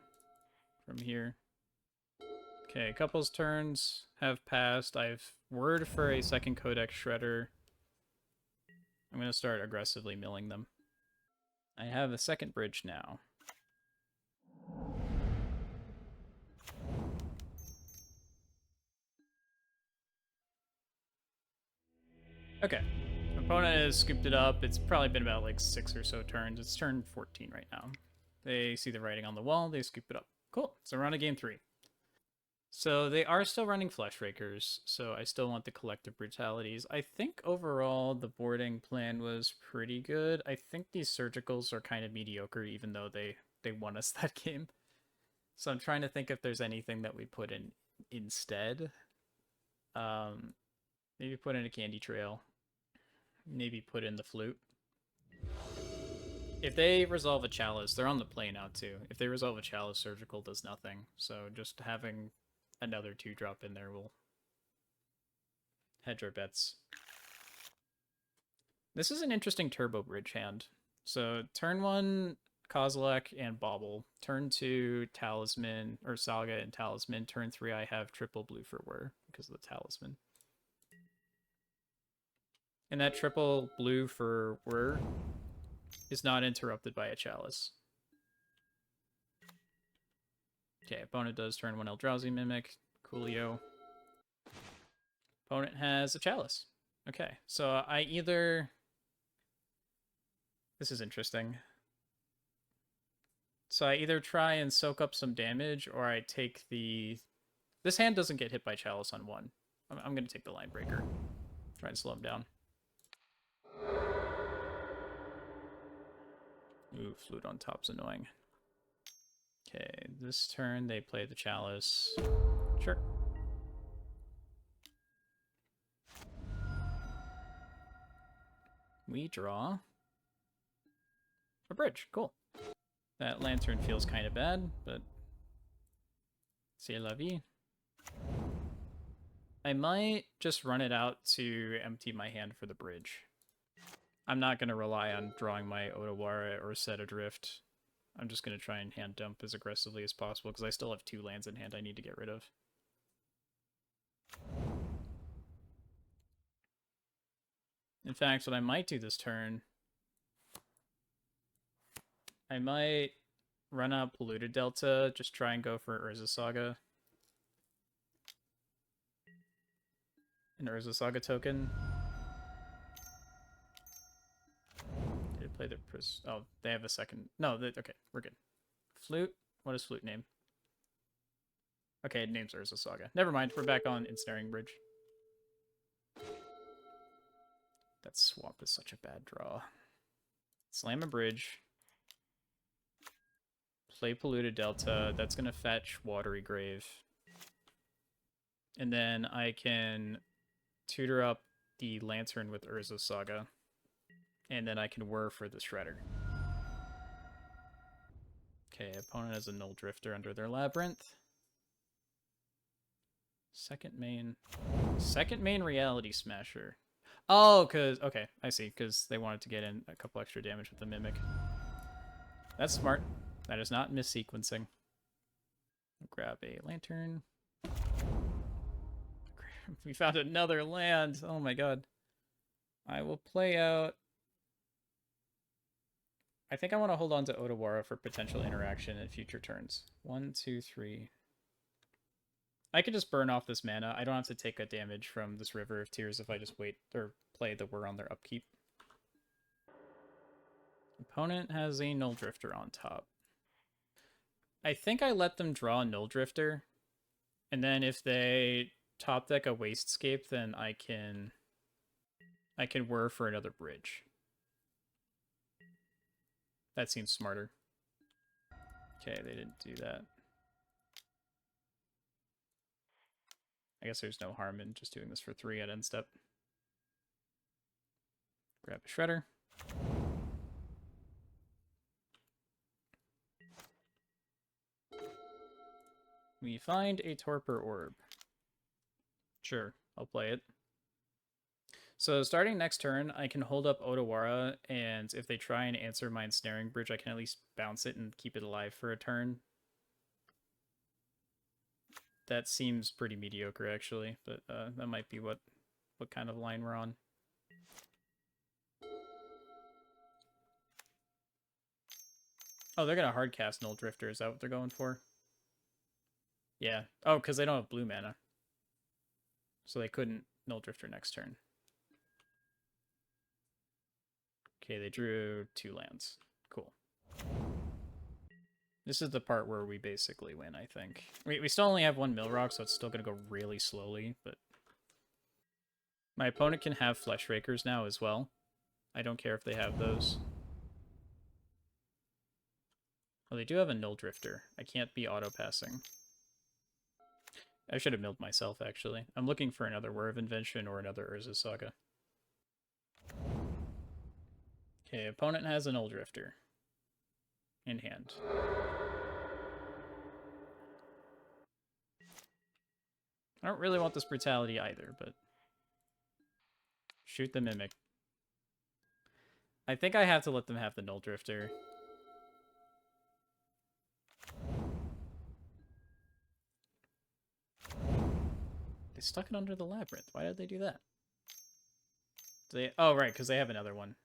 from here. Okay, a couple's turns have passed. I've word for a second Codex Shredder. I'm going to start aggressively milling them. I have a second bridge now. Okay. Opponent has scooped it up. It's probably been about like 6 or so turns. It's turn 14 right now. They see the writing on the wall. They scoop it up. Cool. So we're on to game 3. So they are still running Fleshrakers, so I still want the collective brutalities. I think overall the boarding plan was pretty good. I think these surgicals are kind of mediocre, even though they won us that game. So I'm trying to think if there's anything that we put in instead. Maybe put in a candy trail. Maybe put in the flute. If they resolve a chalice, they're on the play now too. If they resolve a chalice, surgical does nothing. So just having another 2-drop in there will hedge our bets. This is an interesting turbo bridge hand. So turn 1, Kozilek and Bauble. Turn 2, Talisman, or Saga and Talisman. Turn 3, I have triple blue for Whir because of the Talisman. And that triple blue for Whir is not interrupted by a Chalice. Okay, opponent does turn 1 Eldrazi Mimic. Coolio. Opponent has a Chalice. Okay, so I either... This is interesting. So I either try and soak up some damage, or I take the... This hand doesn't get hit by Chalice on 1. I'm going to take the Line Breaker. Try and slow him down. Ooh, Flute on top's annoying. Okay, this turn they play the Chalice. Sure. We draw a bridge. Cool. That Lantern feels kind of bad, but c'est la vie. I might just run it out to empty my hand for the bridge. I'm not going to rely on drawing my Otawara or Set Adrift. I'm just going to try and hand dump as aggressively as possible because I still have 2 lands in hand I need to get rid of. In fact, what I might do this turn, I might run out Polluted Delta, just try and go for Urza Saga. An Urza Saga token. Did it play the... Oh, they have a second... No, okay, we're good. Flute? What is Flute name? Okay, it names Urza Saga. Never mind, we're back on Ensnaring Bridge. That swamp is such a bad draw. Slam a bridge. Play Polluted Delta. That's going to fetch Watery Grave. And then I can tutor up the Lantern with Urza Saga. And then I can Whir for the Shredder. Okay, opponent has a Null Drifter under their Labyrinth. Second main Reality Smasher. Oh, because... Okay, I see. Because they wanted to get in a couple extra damage with the Mimic. That's smart. That is not missequencing. I'll grab a Lantern. We found another land. Oh my god. I will play out... I think I want to hold on to Otawara for potential interaction in future turns. 1, 2, 3... I could just burn off this mana. I don't have to take a damage from this River of Tears if I just wait or play the Whir on their upkeep. Opponent has a Null Drifter on top. I think I let them draw a Null Drifter, and then if they top deck a Wastscape, then I can Whir for another bridge. That seems smarter. Okay, they didn't do that. I guess there's no harm in just doing this for 3 at end step. Grab a Shredder. We find a Torpor Orb. Sure, I'll play it. So starting next turn, I can hold up Otawara, and if they try and answer my Ensnaring Bridge, I can at least bounce it and keep it alive for a turn. That seems pretty mediocre, actually, but that might be what kind of line we're on. Oh, they're going to hardcast Null Drifter. Is that what they're going for? Yeah. Oh, because they don't have blue mana. So they couldn't Null Drifter next turn. Okay, they drew 2 lands. Cool. This is the part where we basically win, I think. We still only have 1 Millrock, so it's still going to go really slowly, but... My opponent can have Flesh Rakers now as well. I don't care if they have those. Oh, they do have a Null Drifter. I can't be auto-passing. I should have milled myself, actually. I'm looking for another Whir of Invention or another Urza Saga. Okay, opponent has a Null Drifter in hand. I don't really want this Brutality either, but... Shoot the Mimic. I think I have to let them have the Null Drifter. They stuck it under the Labyrinth. Why did they do that? Oh, right, because they have another one.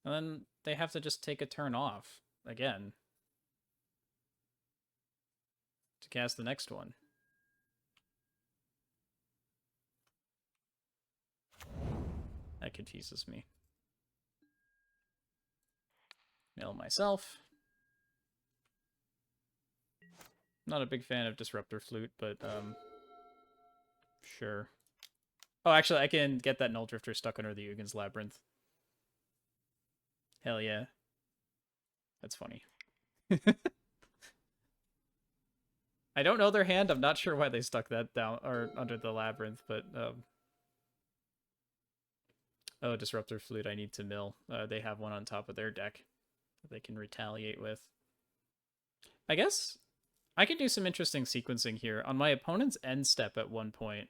And then they have to just take a turn off again to cast the next one. That confuses me. Mill myself. Not a big fan of Disruptor Flute, but sure. Oh, actually, I can get that Null Drifter stuck under the Ugin's Labyrinth. Hell yeah. That's funny. I don't know their hand. I'm not sure why they stuck that down or under the Labyrinth, but oh, Disruptor Flute, I need to mill. They have one on top of their deck that they can retaliate with. I guess I can do some interesting sequencing here. On my opponent's end step at one point,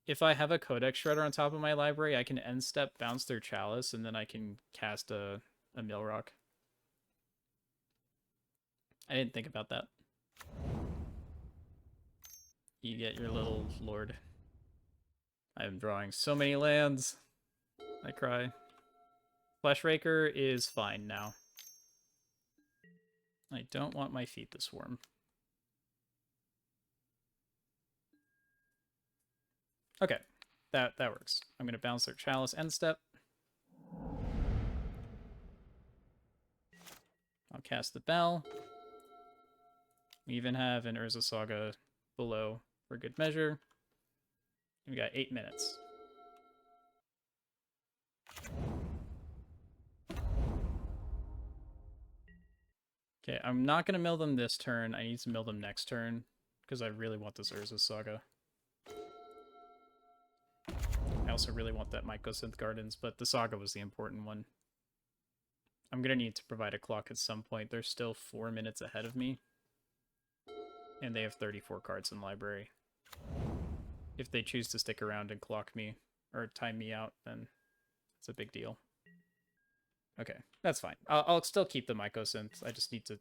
if I have a Codex Shredder on top of my library, I can end step bounce their Chalice, and then I can cast a Mill Rock. I didn't think about that. You get your little lord. I'm drawing so many lands. I cry. Fleshraker is fine now. I don't want my feet to swarm. Okay, that works. I'm going to bounce their Chalice end step. I'll cast the Bell. We even have an Urza Saga below for good measure. We got 8 minutes. Okay, I'm not going to mill them this turn. I need to mill them next turn because I really want this Urza Saga. I also really want that Mycosynth Gardens, but the Saga was the important one. I'm going to need to provide a clock at some point. They're still 4 minutes ahead of me. And they have 34 cards in library. If they choose to stick around and clock me, or time me out, then it's a big deal. Okay, that's fine. I'll still keep the Mycosynth. I just need to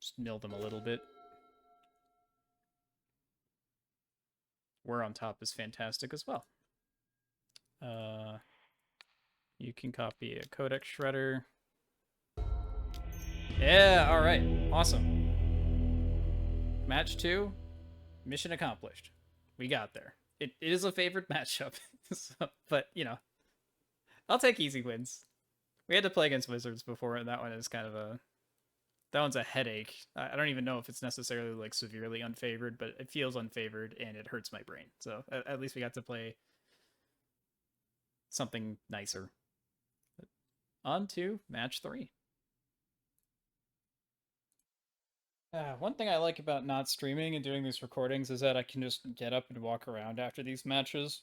just mill them a little bit. Whir on top is fantastic as well. You can copy a Codex Shredder. Yeah, alright. Awesome. Match 2, mission accomplished. We got there. It is a favorite matchup, so, but, you know, I'll take easy wins. We had to play against Wizards before, and that one is kind of a... That one's a headache. I don't even know if it's necessarily, like, severely unfavored, but it feels unfavored, and it hurts my brain. So, at least we got to play something nicer. But on to match 3. One thing I like about not streaming and doing these recordings is that I can just get up and walk around after these matches.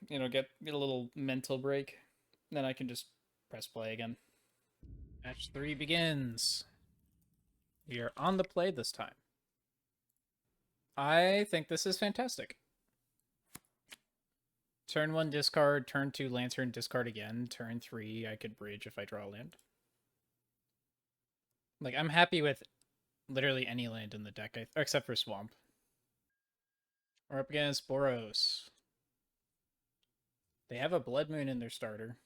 You know, get a little mental break. Then I can just press play again. Match 3 begins. We are on the play this time. I think this is fantastic. Turn 1, discard. Turn 2, Lantern, discard again. Turn 3, I could bridge if I draw land. Like, I'm happy with literally any land in the deck, except for Swamp. We're up against Boros. They have a Blood Moon in their starter.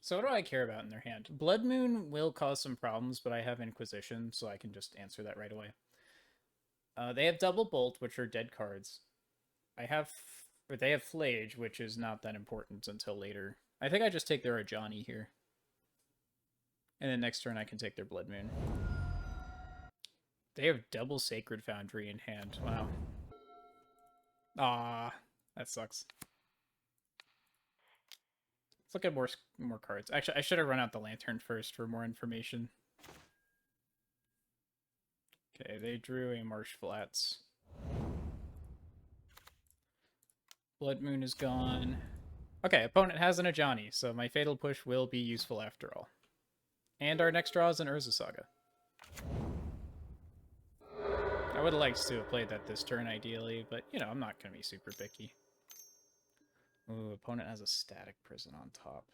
So what do I care about in their hand? Blood Moon will cause some problems, but I have Inquisition, so I can just answer that right away. They have Double Bolt, which are dead cards. They have Flage, which is not that important until later. I think I just take their Ajani here. And then next turn I can take their Blood Moon. They have double Sacred Foundry in hand. Wow. Ah, that sucks. Let's look at more cards. Actually, I should have run out the Lantern first for more information. Okay, they drew a Marsh Flats. Blood Moon is gone. Okay, opponent has an Ajani, so my Fatal Push will be useful after all. And our next draw is an Urza Saga. I would have liked to have played that this turn, ideally, but, you know, I'm not going to be super picky. Ooh, opponent has a static prison on top.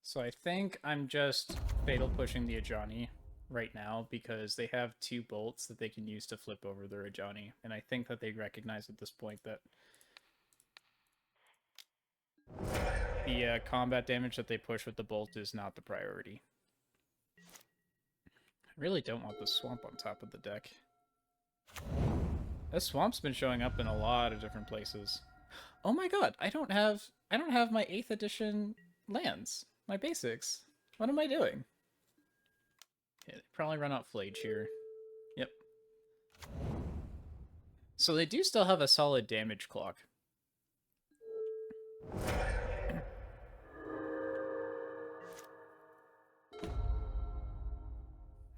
So I think I'm just fatal pushing the Ajani right now because they have 2 bolts that they can use to flip over their Ajani. And I think that they recognize at this point that the combat damage that they push with the bolt is not the priority. I really don't want the swamp on top of the deck. This swamp's been showing up in a lot of different places. Oh my god, I don't have my 8th edition lands. My basics. What am I doing? Yeah, they probably run out Flage here. Yep. So they do still have a solid damage clock.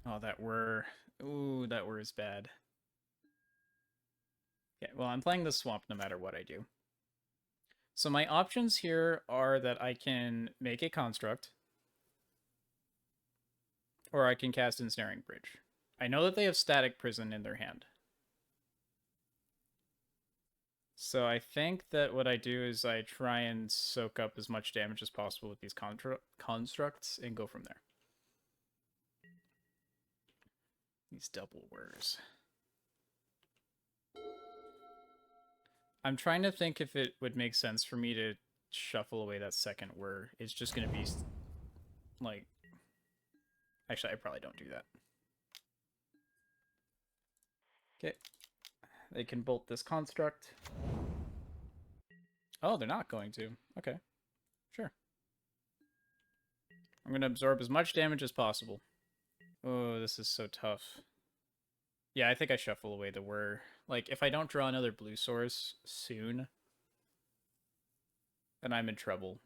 Oh, that Whir. Ooh, that Whir is bad. Okay, well, I'm playing the swamp no matter what I do. So my options here are that I can make a construct, or I can cast Ensnaring Bridge. I know that they have Static Prison in their hand. So I think that what I do is I try and soak up as much damage as possible with these constructs and go from there. These double Whirs. I'm trying to think if it would make sense for me to shuffle away that second Whir. It's just going to be, like... Actually, I probably don't do that. Okay. They can bolt this construct. Oh, they're not going to. Okay. Sure. I'm going to absorb as much damage as possible. Oh, this is so tough. Yeah, I think I shuffle away the Whir. Like, if I don't draw another blue source soon, then I'm in trouble.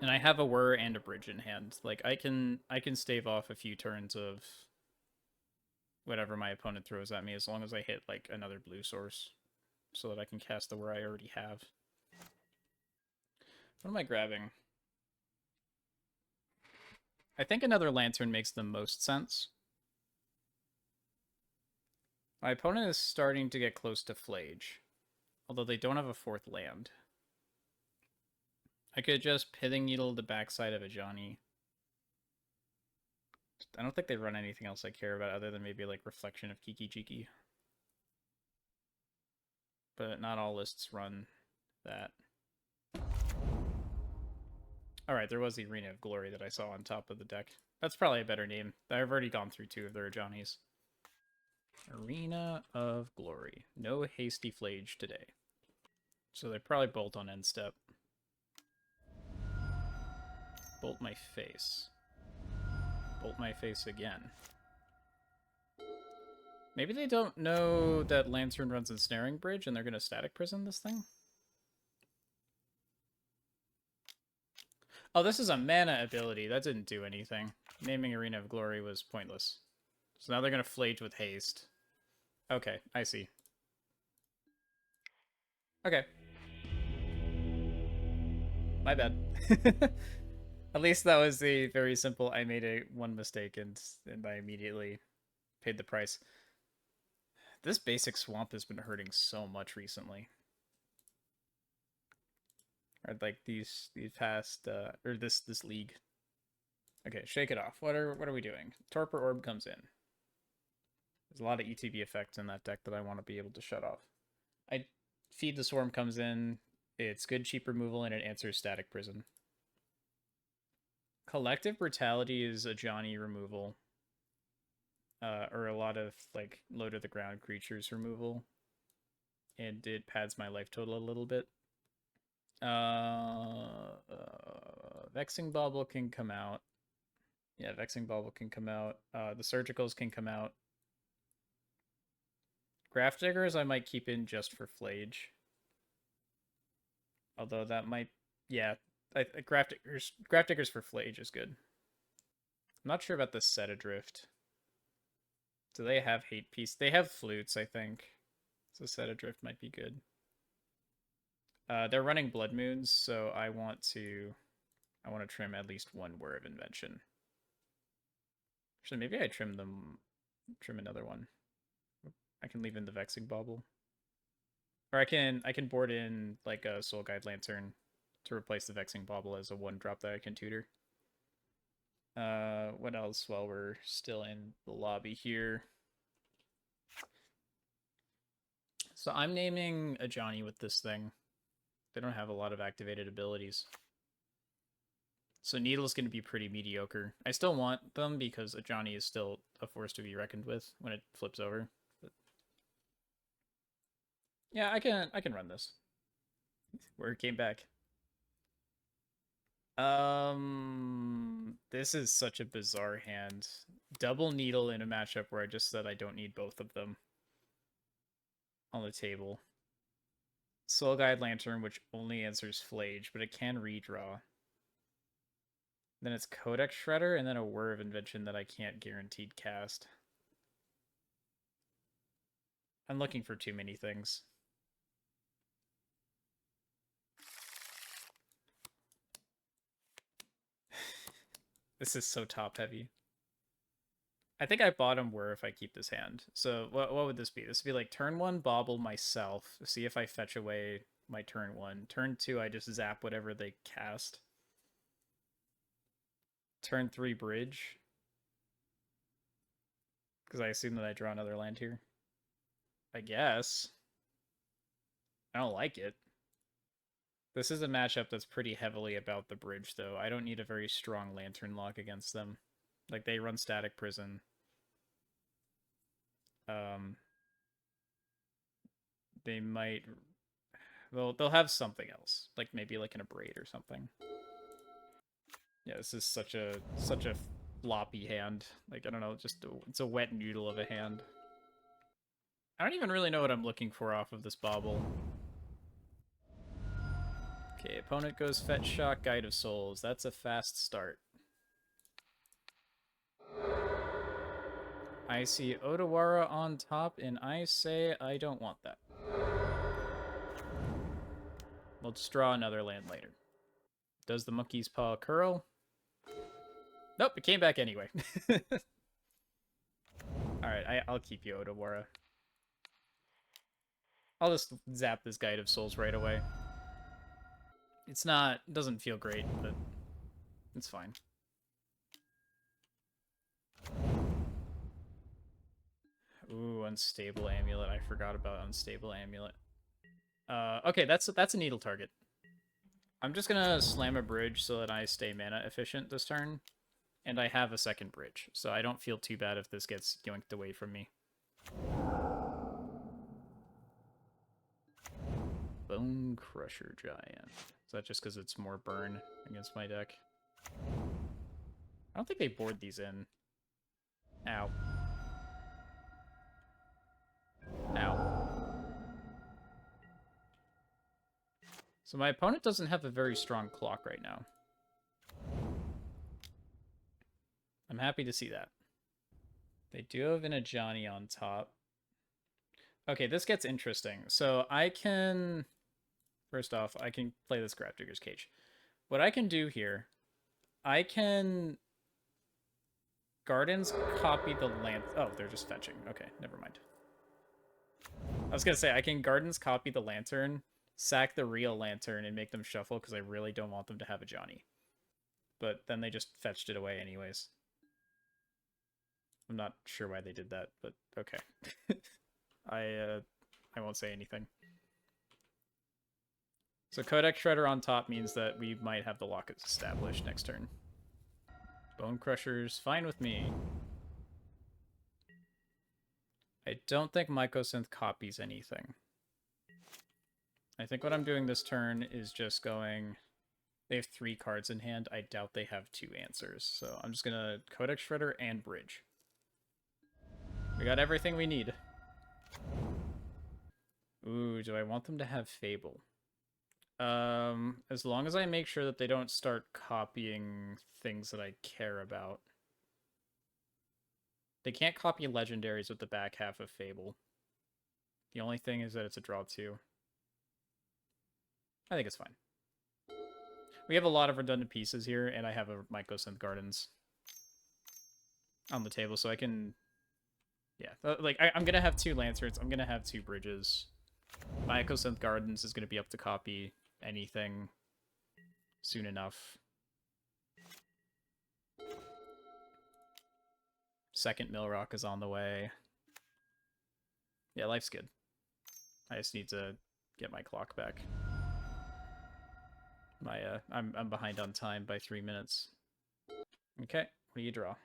And I have a Whir and a bridge in hand. Like, I can stave off a few turns of whatever my opponent throws at me as long as I hit, like, another blue source so that I can cast the Whir I already have. What am I grabbing? I think another Lantern makes the most sense. My opponent is starting to get close to Flage, although they don't have a 4th land. I could just Pithing Needle the backside of a Johnny. I don't think they run anything else I care about other than maybe like Reflection of Kiki Jiki. But not all lists run that. Alright, there was the Arena of Glory that I saw on top of the deck. That's probably a better name. I've already gone through 2 of their Johnnies. Arena of Glory. No Hasty Flage today. So they probably bolt on end step. Bolt my face. Bolt my face again. Maybe they don't know that Lantern runs Ensnaring Bridge and they're going to Static Prison this thing? Oh, this is a mana ability. That didn't do anything. Naming Arena of Glory was pointless. So now they're going to Flage with haste. Okay, I see. Okay. My bad. At least that was a very simple, I made one mistake and I immediately paid the price. This basic swamp has been hurting so much recently. Or like these past or this league. Okay, shake it off. What are we doing? Torpor Orb comes in. There's a lot of ETB effects in that deck that I want to be able to shut off. I Feed the Swarm comes in. It's good cheap removal and it answers Static Prison. Collective Brutality is a Johnny removal. Or a lot of like low to the ground creatures removal. And it pads my life total a little bit. Vexing Bauble can come out. Yeah, Vexing Bauble can come out. The Surgicals can come out. Grafdiggers I might keep in just for Flage. Although that might... Yeah, Grafdiggers for Flage is good. I'm not sure about the Set Adrift. Do they have Hate Piece? They have Flutes, I think. So Set Adrift might be good. They're running Blood Moons, so I want to trim at least one Whir of Invention. Actually, maybe I trim another one. I can leave in the Vexing Bauble. Or I can board in like a Soul Guide Lantern to replace the Vexing Bauble as a 1-drop that I can tutor. What else while we're still in the lobby here? So I'm naming a Johnny with this thing. They don't have a lot of activated abilities. So Needle's going to be pretty mediocre. I still want them because a Johnny is still a force to be reckoned with when it flips over. But yeah, I can run this. Where it came back. This is such a bizarre hand. Double Needle in a matchup where I just said I don't need both of them on the table. Soul Guide Lantern, which only answers Flage, but it can redraw. Then it's Codex Shredder, and then a Whir of Invention that I can't guaranteed cast. I'm looking for too many things. This is so top heavy. I think I bottom Whir if I keep this hand. So what would this be? This would be like turn 1, bobble myself, see if I fetch away my turn 1. Turn 2, I just zap whatever they cast. Turn 3, bridge. Because I assume that I draw another land here. I guess. I don't like it. This is a matchup that's pretty heavily about the bridge, though. I don't need a very strong Lantern lock against them. Like, they run Static Prison. They might... Well, they'll have something else. Like, maybe like an Abrade or something. Yeah, this is such a floppy hand. Like, I don't know, it's a wet noodle of a hand. I don't even really know what I'm looking for off of this bauble. Okay, opponent goes Fetch Shock, Guide of Souls. That's a fast start. I see Odawara on top, and I say I don't want that. Let's draw another land later. Does the monkey's paw curl? Nope, it came back anyway. Alright, I'll keep you, Odawara. I'll just zap this Guide of Souls right away. It doesn't feel great, but it's fine. Ooh, Unstable Amulet. I forgot about Unstable Amulet. Okay, that's a needle target. I'm just gonna slam a bridge so that I stay mana efficient this turn. And I have a second bridge, so I don't feel too bad if this gets yoinked away from me. Bone Crusher Giant. Is that just because it's more burn against my deck? I don't think they board these in. Ow. Ow. So my opponent doesn't have a very strong clock right now. I'm happy to see that. They do have an Ajani on top. Okay, this gets interesting. So I can... First off, I can play this Grafdigger's Cage. What I can do here, I can... Gardens copy the land... Oh, they're just fetching. Okay, never mind. I was going to say, I can Gardens copy the Lantern, sack the real Lantern, and make them shuffle because I really don't want them to have a Johnny. But then they just fetched it away anyways. I'm not sure why they did that, but okay. I won't say anything. So Codex Shredder on top means that we might have the lockets established next turn. Bone Crusher's fine with me. I don't think Mycosynth copies anything. I think what I'm doing this turn is just going... They have 3 cards in hand. I doubt they have 2 answers. So I'm just going to Codex Shredder and Bridge. We got everything we need. Ooh, do I want them to have Fable? As long as I make sure that they don't start copying things that I care about. They can't copy legendaries with the back half of Fable. The only thing is that it's a draw 2. I think it's fine. We have a lot of redundant pieces here, and I have a Mycosynth Gardens on the table, so I can... Yeah, like I'm gonna have 2 Lancers. I'm gonna have 2 Bridges. My Ecosynth Gardens is gonna be up to copy anything soon enough. Second Mill Rock is on the way. Yeah, life's good. I just need to get my clock back. I'm behind on time by 3 minutes. Okay, what do you draw?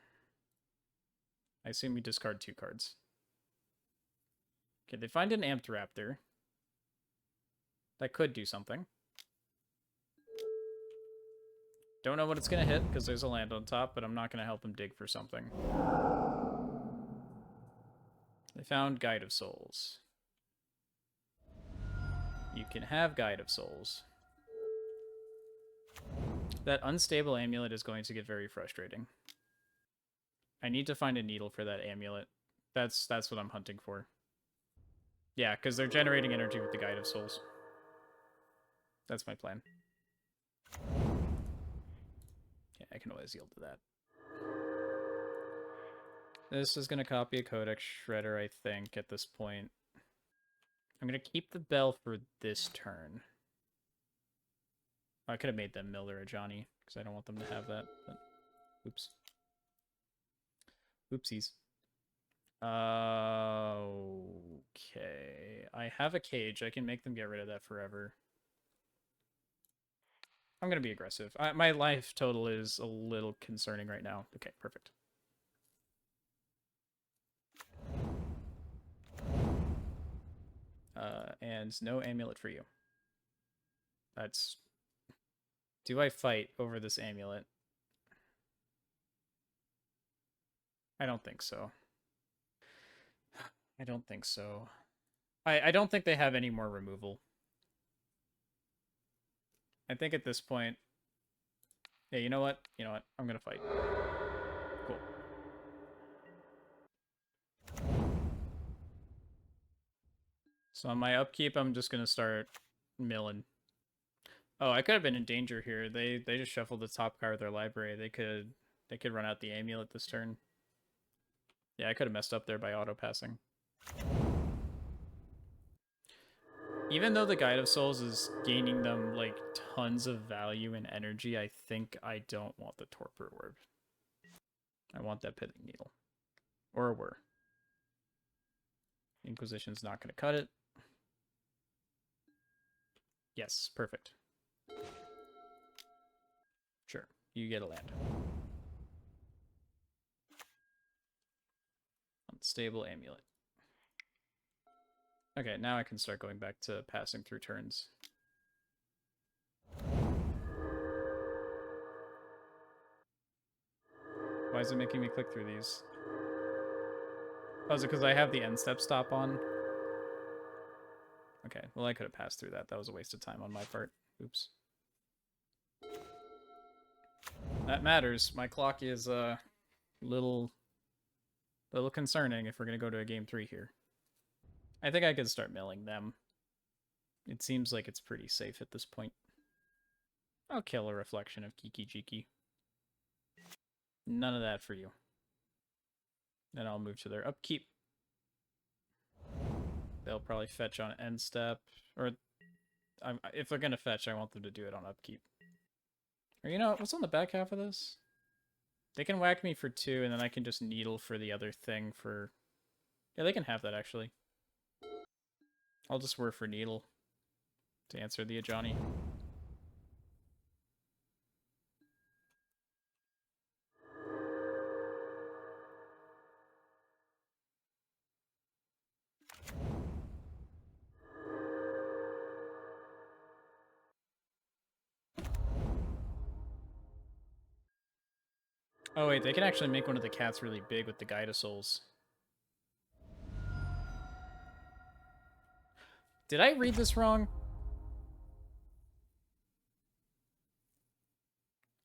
I assume you discard 2 cards. Okay, they find an Amped Raptor. That could do something. Don't know what it's gonna hit, because there's a land on top, but I'm not gonna help them dig for something. They found Guide of Souls. You can have Guide of Souls. That unstable amulet is going to get very frustrating. I need to find a needle for that amulet. That's what I'm hunting for. Yeah, because they're generating energy with the Guide of Souls. That's my plan. Yeah, I can always yield to that. This is going to copy a Codex Shredder, I think, at this point. I'm going to keep the bell for this turn. I could have made them Miller or Johnny, because I don't want them to have that. But oops. Oopsies. Okay. I have a cage. I can make them get rid of that forever. I'm going to be aggressive. My life total is a little concerning right now. Okay, perfect. And no amulet for you. That's... Do I fight over this amulet? I don't think so. I don't think so. I don't think they have any more removal. I think at this point... Yeah, you know what? You know what? I'm going to fight. Cool. So on my upkeep, I'm just going to start milling. Oh, I could have been in danger here. They just shuffled the top card of their library. They could run out the amulet this turn. Yeah, I could have messed up there by auto-passing. Even though the Guide of Souls is gaining them, like, tons of value and energy, I think I don't want the Torpor Orb. I want that Pithing Needle. Or a Whir. Inquisition's not going to cut it. Yes, perfect. Sure, you get a land. Unstable Amulet. Okay, now I can start going back to passing through turns. Why is it making me click through these? Oh, is it because I have the end step stop on? Okay, well I could have passed through that. That was a waste of time on my part. Oops. That matters. My clock is little concerning if we're going to go to a game 3 here. I think I could start milling them. It seems like it's pretty safe at this point. I'll kill a reflection of Kiki Jiki. None of that for you. Then I'll move to their upkeep. They'll probably fetch on end step. Or if they're going to fetch, I want them to do it on upkeep. Or you know, what's on the back half of this? They can whack me for 2, and then I can just needle for the other thing for... Yeah, they can have that, actually. I'll just Whir for needle to answer the Ajani. Oh wait, they can actually make one of the cats really big with the Guide of Souls. Did I read this wrong?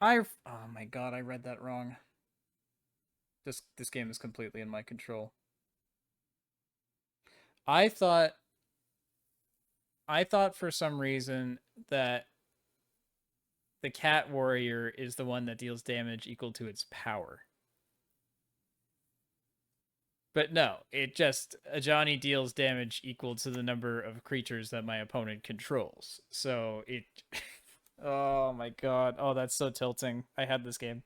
Oh my god, I read that wrong. This game is completely in my control. I thought for some reason that the cat warrior is the one that deals damage equal to its power. But no, it just Ajani deals damage equal to the number of creatures that my opponent controls. So it oh my god. Oh, that's so tilting. I had this game.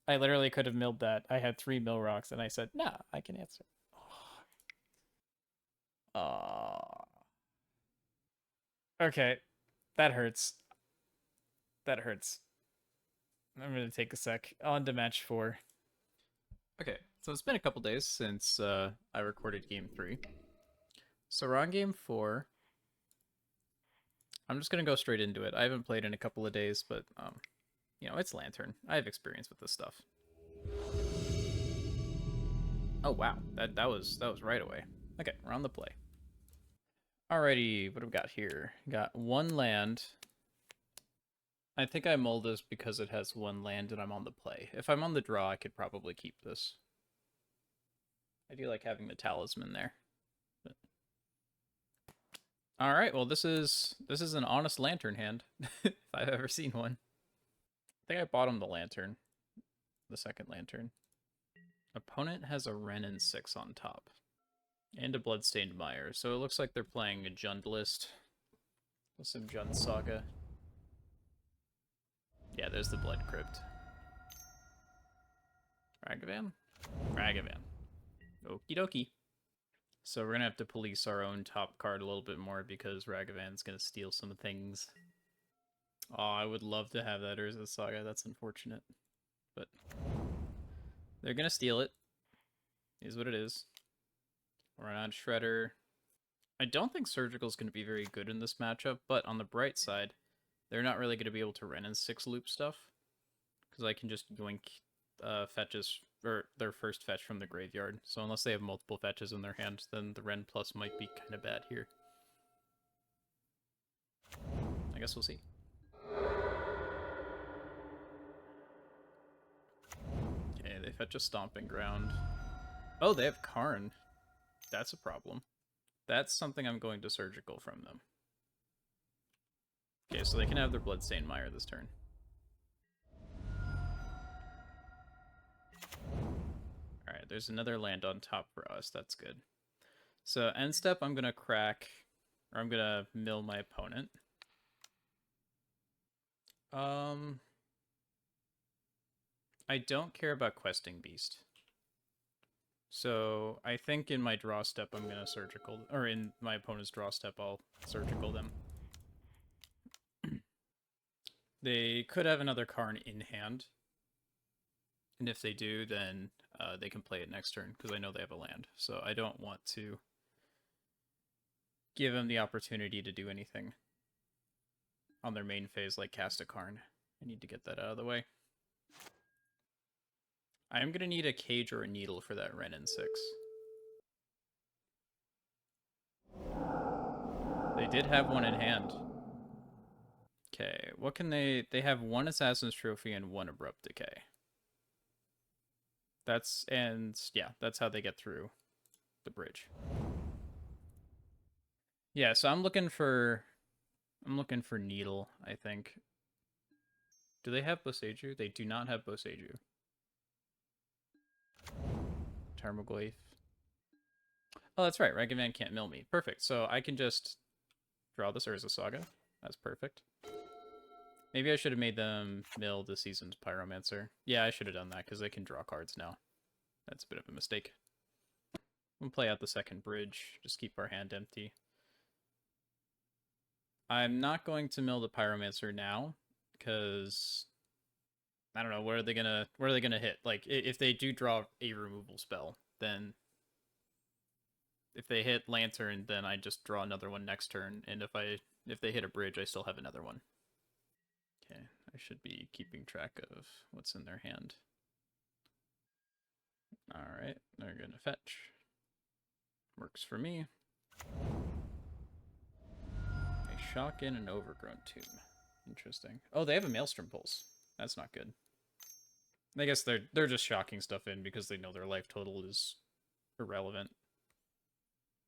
I literally could have milled that. I had 3 mill rocks and I said, "Nah, I can answer." Oh. Okay. That hurts. That hurts. I'm going to take a sec. On to match 4. Okay, so it's been a couple days since I recorded game 3. So we're on game 4. I'm just gonna go straight into it. I haven't played in a couple of days, but you know, it's Lantern. I have experience with this stuff. Oh wow, that was right away. Okay, we're on the play. Alrighty, what have we got here? Got 1 land. I think I mull this because it has 1 land and I'm on the play. If I'm on the draw, I could probably keep this. I do like having the talisman there. But... All right, well this is an honest Lantern hand if I've ever seen one. I think I bottomed the Lantern, the second Lantern. Opponent has a Wrenn and 6 on top. And a Bloodstained Mire. So it looks like they're playing a Jund list. With some Jund Saga. Yeah, there's the Blood Crypt. Ragavan? Ragavan. Okie dokie. So we're gonna have to police our own top card a little bit more because Ragavan's gonna steal some things. Oh, I would love to have that Urza Saga. That's unfortunate. But they're gonna steal it. Is what it is. We're on Shredder. I don't think Surgical is going to be very good in this matchup, but on the bright side, they're not really going to be able to Wrenn and 6 loop stuff. Because I can just yoink fetches, or their first fetch from the graveyard. So unless they have multiple fetches in their hand, then the Wrenn plus might be kind of bad here. I guess we'll see. Okay, they fetch a Stomping Ground. Oh, they have Karn. That's a problem. That's something I'm going to Surgical from them. Okay, so they can have their Bloodstained Mire this turn. Alright, there's another land on top for us. That's good. So end step, I'm going to crack, or I'm going to mill my opponent. I don't care about Questing Beast. So I think in my draw step, I'm going to Surgical, or in my opponent's draw step, I'll Surgical them. They could have another Karn in hand. And if they do, then they can play it next turn, because I know they have a land. So I don't want to give them the opportunity to do anything on their main phase, like cast a Karn. I need to get that out of the way. I am going to need a Cage or a Needle for that Wrenn and 6. They did have one in hand. Okay, what can they have 1 Assassin's Trophy and 1 Abrupt Decay. Yeah, that's how they get through the bridge. Yeah, so I'm looking for Needle, I think. Do they have Boseiju? They do not have Boseiju. Tarmogoyf. Oh, that's right. Ragavan can't mill me. Perfect. So I can just draw this Urza Saga. That's perfect. Maybe I should have made them mill the Seasoned Pyromancer. Yeah, I should have done that because they can draw cards now. That's a bit of a mistake. We'll play out the second bridge. Just keep our hand empty. I'm not going to mill the Pyromancer now because I don't know, where are they gonna hit? Like, if they do draw a removal spell, then if they hit Lantern, then I just draw another one next turn, and if they hit a bridge, I still have another one. Okay, I should be keeping track of what's in their hand. Alright, they're gonna fetch. Works for me. A Shock in an Overgrown Tomb. Interesting. Oh, they have a Maelstrom Pulse. That's not good. I guess they're just shocking stuff in because they know their life total is irrelevant.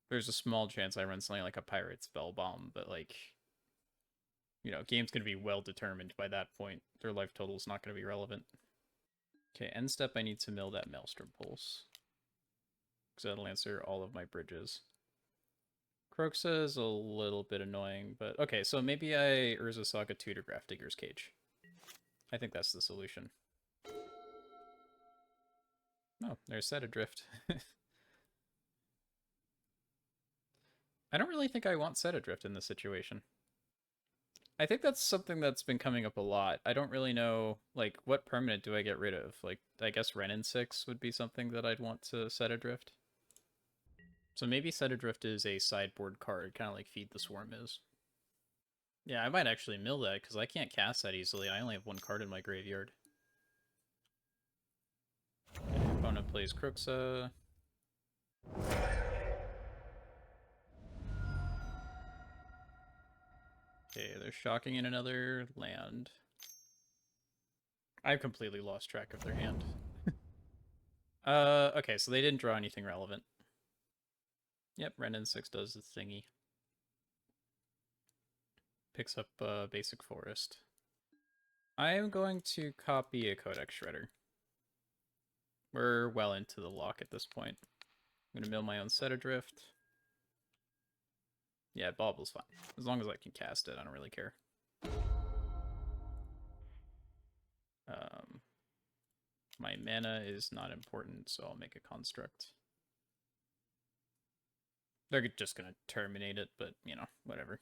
There's a small chance I run something like a Pirate Spell Bomb, but like, you know, game's gonna be well determined by that point. Their life total is not gonna be relevant. Okay, end step, I need to mill that Maelstrom Pulse. because that'll answer all of my bridges. Kroxa is a little bit annoying, but okay, so maybe I Urza Saga 2 to Grafdigger's Cage. I think that's the solution. Oh, there's Set Adrift. I don't really think I want Set Adrift in this situation. I think that's something that's been coming up a lot. I don't really know, like, what permanent do I get rid of? Like, I guess Renin 6 would be something that I'd want to Set Adrift. So maybe Set Adrift is a sideboard card, kind of like Feed the Swarm is. Yeah, I might actually mill that, because I can't cast that easily. I only have one card in my graveyard. Okay, opponent plays Kroxa. Okay, they're shocking in another land. I've completely lost track of their hand. Okay, so they didn't draw anything relevant. Yep, Renin 6 does its thingy. Picks up Basic Forest. I am going to copy a Codex Shredder. We're well into the lock at this point. I'm going to mill my own Set Adrift. Yeah, Bobble's fine. As long as I can cast it, I don't really care. My mana is not important, so I'll make a construct. They're just going to terminate it, but, you know, whatever.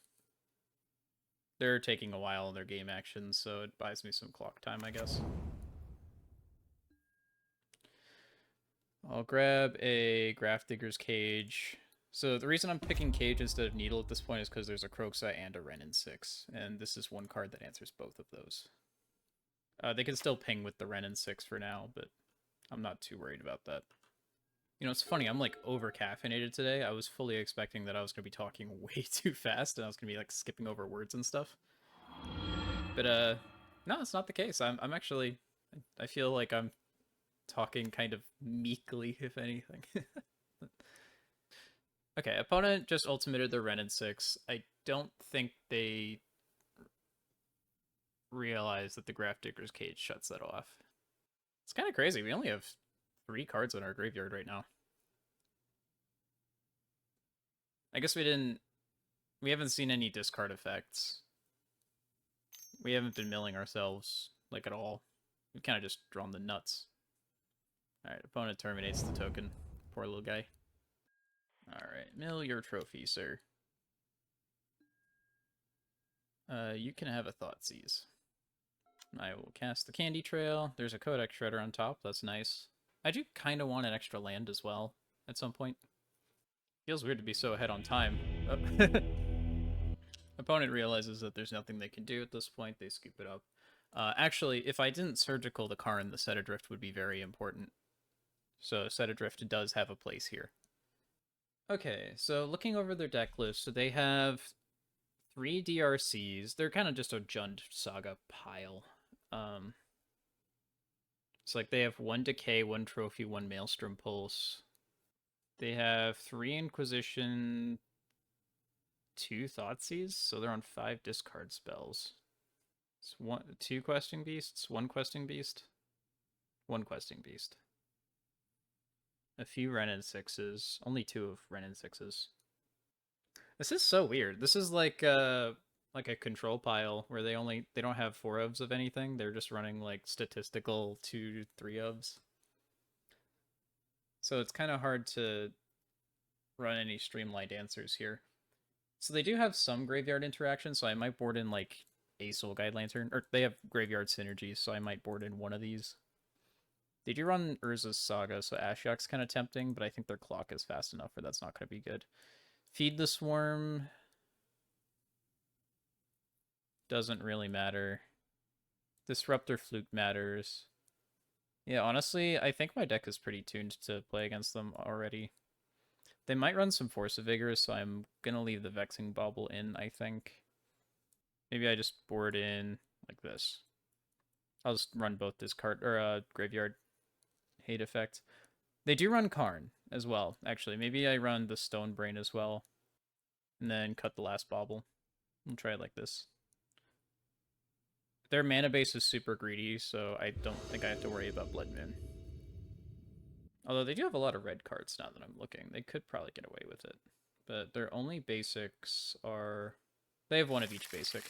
They're taking a while in their game actions, so it buys me some clock time, I guess. I'll grab a Grafdigger's Cage. So the reason I'm picking Cage instead of Needle at this point is because there's a Kroxa and a Renin 6, and this is one card that answers both of those. They can still ping with the Renin 6 for now, but I'm not too worried about that. You know, it's funny, I'm like over-caffeinated today. I was fully expecting that I was going to be talking way too fast, and I was going to be like skipping over words and stuff. But no, it's not the case. I'm actually, I feel like I'm talking kind of meekly, if anything. Okay, opponent just ultimated their Renin 6. I don't think they realize that the Grafdigger's Cage shuts that off. It's kind of crazy. We only have 3 cards in our graveyard right now. I guess we haven't seen any discard effects. We haven't been milling ourselves, like, at all. We've kind of just drawn the nuts. Alright, opponent terminates the token. Poor little guy. Alright, mill your trophy, sir. You can have a Thoughtseize. I will cast the Candy Trail. There's a Codex Shredder on top. That's nice. I do kind of want an extra land as well at some point. Feels weird to be so ahead on time. Oh. Opponent realizes that there's nothing they can do at this point. They scoop it up. Actually, if I didn't Surgical the Karn, the Set Adrift would be very important. So Set Adrift does have a place here. Okay, so looking over their deck list, so they have 3 DRCs. They're kind of just a Jund Saga pile. It's like they have 1 Decay, 1 Trophy, 1 Maelstrom Pulse. They have 3 Inquisition, 2 Thoughtseize, so they're on 5 discard spells. It's 2 Questing Beasts, 1 Questing Beast, 1 Questing Beast. A few Renin 6s, only 2 of Renin 6s. This is so weird. This is like a control pile where they don't have 4 ofs of anything. They're just running like statistical 2, 3 ofs. So it's kind of hard to run any streamlined answers here. So they do have some graveyard interaction, so I might board in like a Soul Guide Lantern, or they have graveyard synergies, so I might board in one of these. They do run Urza's Saga, so Ashiok's kind of tempting, but I think their clock is fast enough where that's not going to be good. Feed the Swarm doesn't really matter. Disruptor Fluke matters. Yeah, honestly, I think my deck is pretty tuned to play against them already. They might run some Force of Vigor, so I'm going to leave the Vexing Bauble in, I think. Maybe I just board in like this. I'll just run both discard or graveyard hate effect. They do run Karn as well, actually. Maybe I run the Stone Brain as well. And then cut the last Bauble. I'll try it like this. Their mana base is super greedy, so I don't think I have to worry about Blood Moon. Although they do have a lot of red cards now that I'm looking. They could probably get away with it. But their only basics are... They have one of each basic.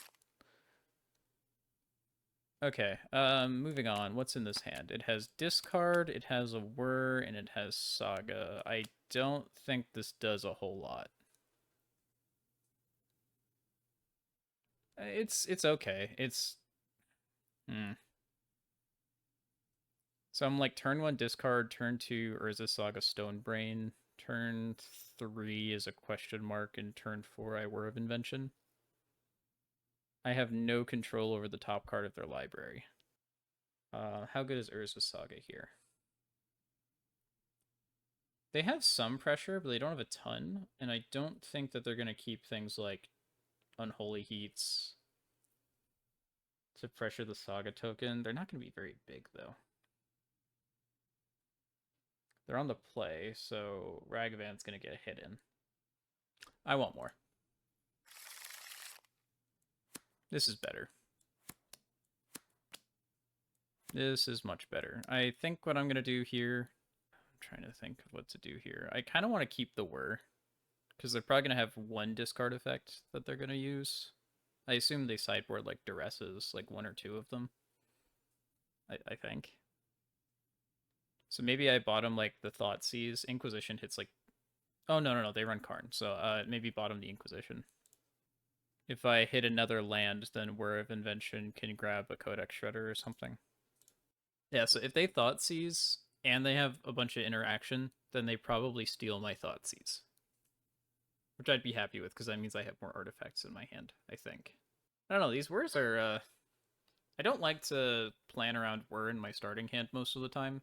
Okay, moving on. What's in this hand? It has discard, it has a Whir, and it has Saga. I don't think this does a whole lot. It's okay. It's... So I'm like, turn 1 discard, turn 2 Urza Saga Stonebrain, turn 3 is a question mark, and turn 4 I Whir of Invention. I have no control over the top card of their library. How good is Urza Saga here? They have some pressure, but they don't have a ton, and I don't think that they're going to keep things like Unholy Heats to pressure the Saga token. They're not going to be very big, though. They're on the play, so Ragavan's going to get a hit in. I want more. This is better. This is much better. I think what I'm going to do here... I'm trying to think of what to do here. I kind of want to keep the Whir, because they're probably going to have one discard effect that they're going to use. I assume they sideboard like Duresses, like 1 or 2 of them. I think. So maybe I bottom like the Thoughtseize. Inquisition hits like... Oh, no, they run Karn. So maybe bottom the Inquisition. If I hit another land, then Whir of Invention can grab a Codex Shredder or something. Yeah, so if they Thoughtseize and they have a bunch of interaction, then they probably steal my Thoughtseize. Which I'd be happy with, because that means I have more artifacts in my hand, I think. I don't know, these Whirs are... I don't like to plan around Whir in my starting hand most of the time.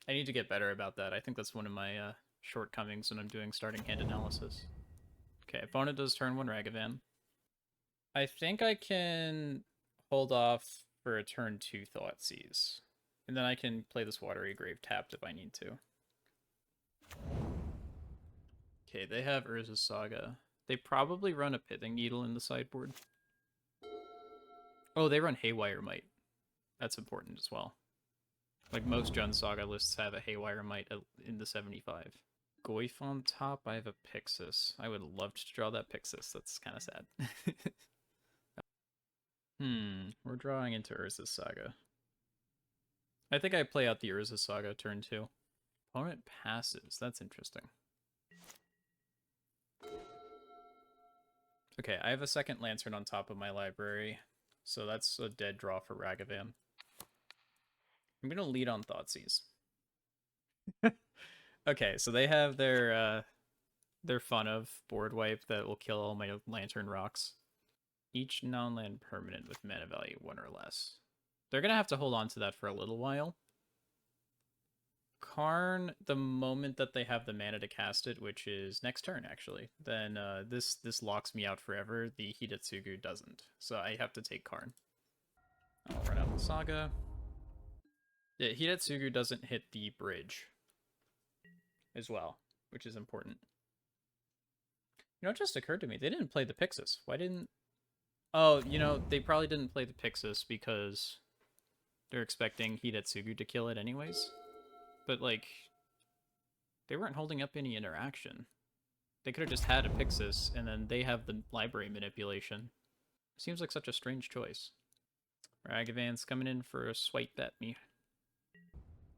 I need to get better about that. I think that's one of my shortcomings when I'm doing starting hand analysis. Okay, opponent does turn 1 Ragavan. I think I can hold off for a turn 2 Thoughtseize. And then I can play this Watery Grave tapped if I need to. Okay, they have Urza's Saga. They probably run a Pithing Needle in the sideboard. Oh, they run Haywire Might. That's important as well. Like most Jund Saga lists have a Haywire Might in the 75. Goyf on top, I have a Pixis. I would love to draw that Pixis. That's kind of sad. We're drawing into Urza's Saga. I think I play out the Urza Saga turn 2. Opponent passes. That's interesting. Okay, I have a second Lantern on top of my library, so that's a dead draw for Ragavan. I'm going to lead on Thoughtseize. Okay, so they have their fun of board wipe that will kill all my Lantern rocks. Each non-land permanent with mana value 1 or less. They're going to have to hold on to that for a little while. Karn, the moment that they have the mana to cast it, which is next turn actually, then this locks me out forever. The Hidetsugu doesn't, so I have to take Karn. I'll run out the Saga. Yeah, Hidetsugu doesn't hit the bridge as well, which is important. You know, it just occurred to me, they didn't play the Pixis. Why didn't... Oh, you know, they probably didn't play the Pixis because they're expecting Hidetsugu to kill it anyways. But, like, they weren't holding up any interaction. They could have just had a Pixis, and then they have the library manipulation. Seems like such a strange choice. Ragavan's coming in for a swipe at me.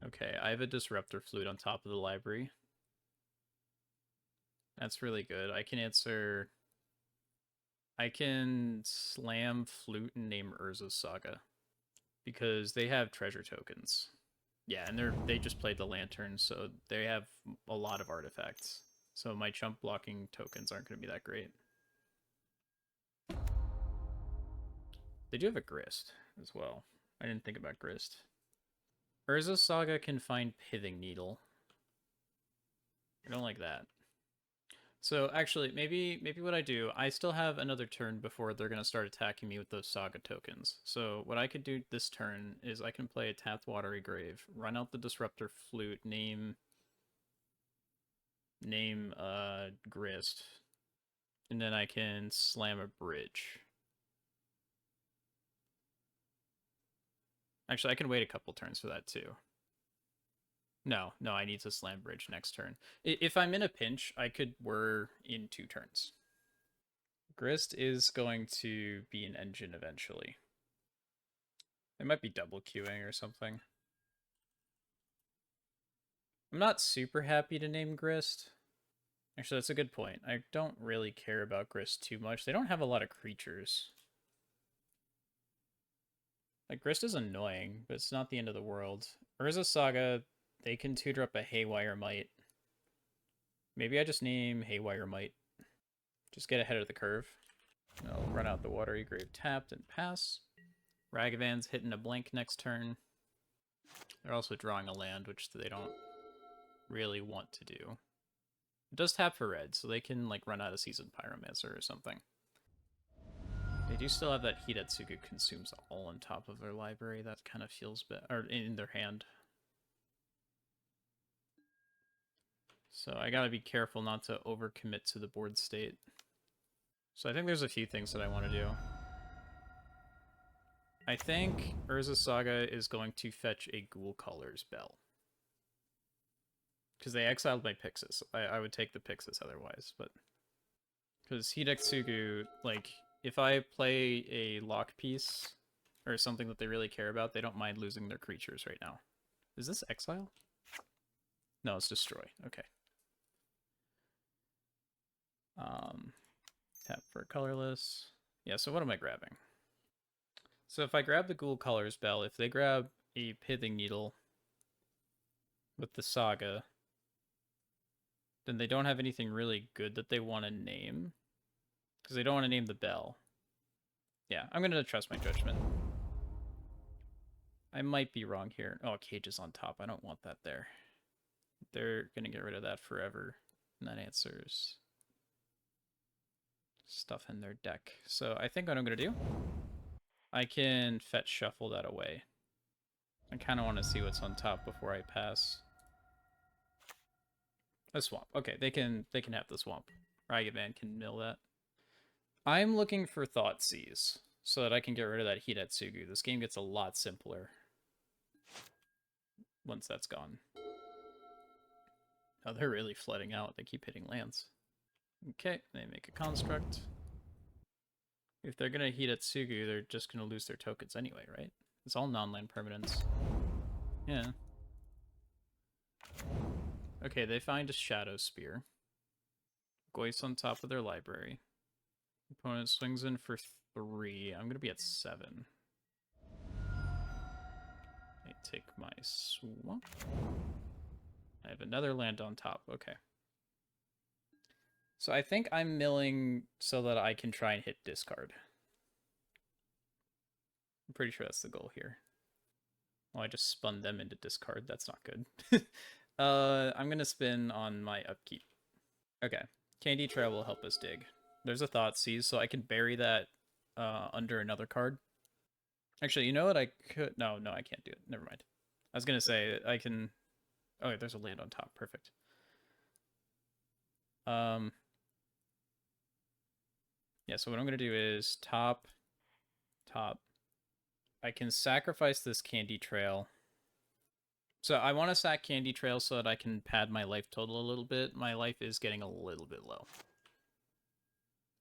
Okay, I have a Disruptor Flute on top of the library. That's really good. I can answer... I can slam Flute and name Urza's Saga. Because they have treasure tokens. Yeah, and they just played the Lantern, so they have a lot of artifacts. So my chump blocking tokens aren't going to be that great. They do have a Grist as well. I didn't think about Grist. Urza's Saga can find Pithing Needle. I don't like that. So actually, maybe what I do, I still have another turn before they're going to start attacking me with those Saga tokens. So what I could do this turn is I can play a Tapped Watery Grave, run out the Disruptor Flute, name Grist, and then I can slam a bridge. Actually, I can wait a couple turns for that too. No, no, I need to slam bridge next turn. If I'm in a pinch, I could Whir in 2 turns. Grist is going to be an engine eventually. They might be double queuing or something. I'm not super happy to name Grist. Actually, that's a good point. I don't really care about Grist too much. They don't have a lot of creatures. Like, Grist is annoying, but it's not the end of the world. Urza Saga, they can tutor up a Haywire Might. Maybe I just name Haywire Might. Just get ahead of the curve. I'll run out the Watery Grave tapped and pass. Ragavan's hitting a blank next turn. They're also drawing a land, which they don't really want to do. It does tap for red, so they can like run out of Seasoned Pyromancer or something. They do still have that Hidetsugu consumes all on top of their library. That kind of feels bad, or in their hand. So I gotta be careful not to overcommit to the board state. So I think there's a few things that I want to do. I think Urza Saga is going to fetch a Ghoul Colors Bell. Because they exiled my Pixis. I would take the Pixis otherwise, but... Because Hidetsugu, like, if I play a lock piece, or something that they really care about, they don't mind losing their creatures right now. Is this exile? No, it's destroy. Okay. Tap for colorless. Yeah, so what am I grabbing? So if I grab the Ghoul Colors Bell, if they grab a Pithing Needle with the Saga, then they don't have anything really good that they want to name. Because they don't want to name the Bell. Yeah, I'm going to trust my judgment. I might be wrong here. Oh, Cage is on top. I don't want that there. They're going to get rid of that forever. And that answers stuff in their deck. So I think what I'm going to do, I can fetch shuffle that away. I kind of want to see what's on top before I pass. A swamp. Okay, they can have the swamp. Ragavan can mill that. I'm looking for Thoughtseize so that I can get rid of that Hidetsugu. This game gets a lot simpler once that's gone. Oh, they're really flooding out. They keep hitting lands. Okay, they make a construct. If they're going to Hidetsugu, they're just going to lose their tokens anyway, right? It's all non-land permanents. Yeah. Okay, they find a Shadow Spear. Goyce on top of their library. Opponent swings in for 3. I'm going to be at 7. I take my swamp. I have another land on top. Okay. So I think I'm milling so that I can try and hit discard. I'm pretty sure that's the goal here. Oh, I just spun them into discard. That's not good. I'm going to spin on my upkeep. Okay. Candy Trail will help us dig. There's a Thoughtseize, so I can bury that under another card. Actually, you know what? I could... No, I can't do it. Never mind. I was going to say, I can... Oh, there's a land on top. Perfect. Yeah, so what I'm going to do is top. I can sacrifice this Candy Trail. So I want to sack Candy Trail so that I can pad my life total a little bit. My life is getting a little bit low.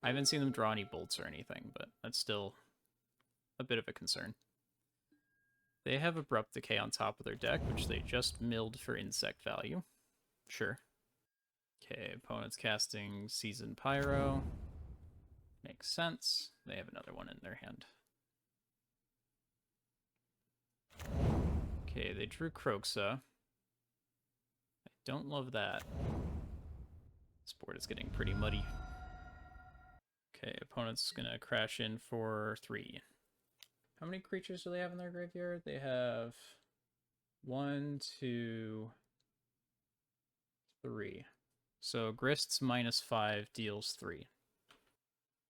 I haven't seen them draw any bolts or anything, but that's still a bit of a concern. They have Abrupt Decay on top of their deck, which they just milled for insect value. Sure. Okay, opponent's casting Seasoned Pyro. Makes sense. They have another one in their hand. Okay, they drew Kroxa. I don't love that. This board is getting pretty muddy. Okay, opponent's gonna crash in for 3. How many creatures do they have in their graveyard? They have 1, 2, 3. So Grist's -5 deals 3.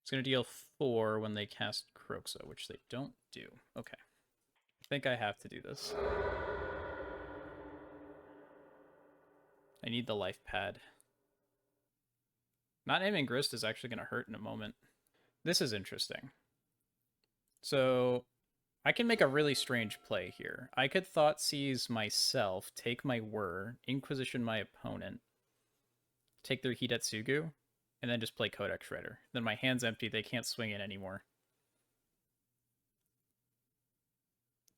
It's going to deal 4 when they cast Kroxa, which they don't do. Okay. I think I have to do this. I need the life pad. Not naming Grist is actually going to hurt in a moment. This is interesting. So I can make a really strange play here. I could Thought Seize myself, take my Whir, Inquisition my opponent, take their Hidetsugu, and then just play Codex Shredder. Then my hand's empty, they can't swing in anymore.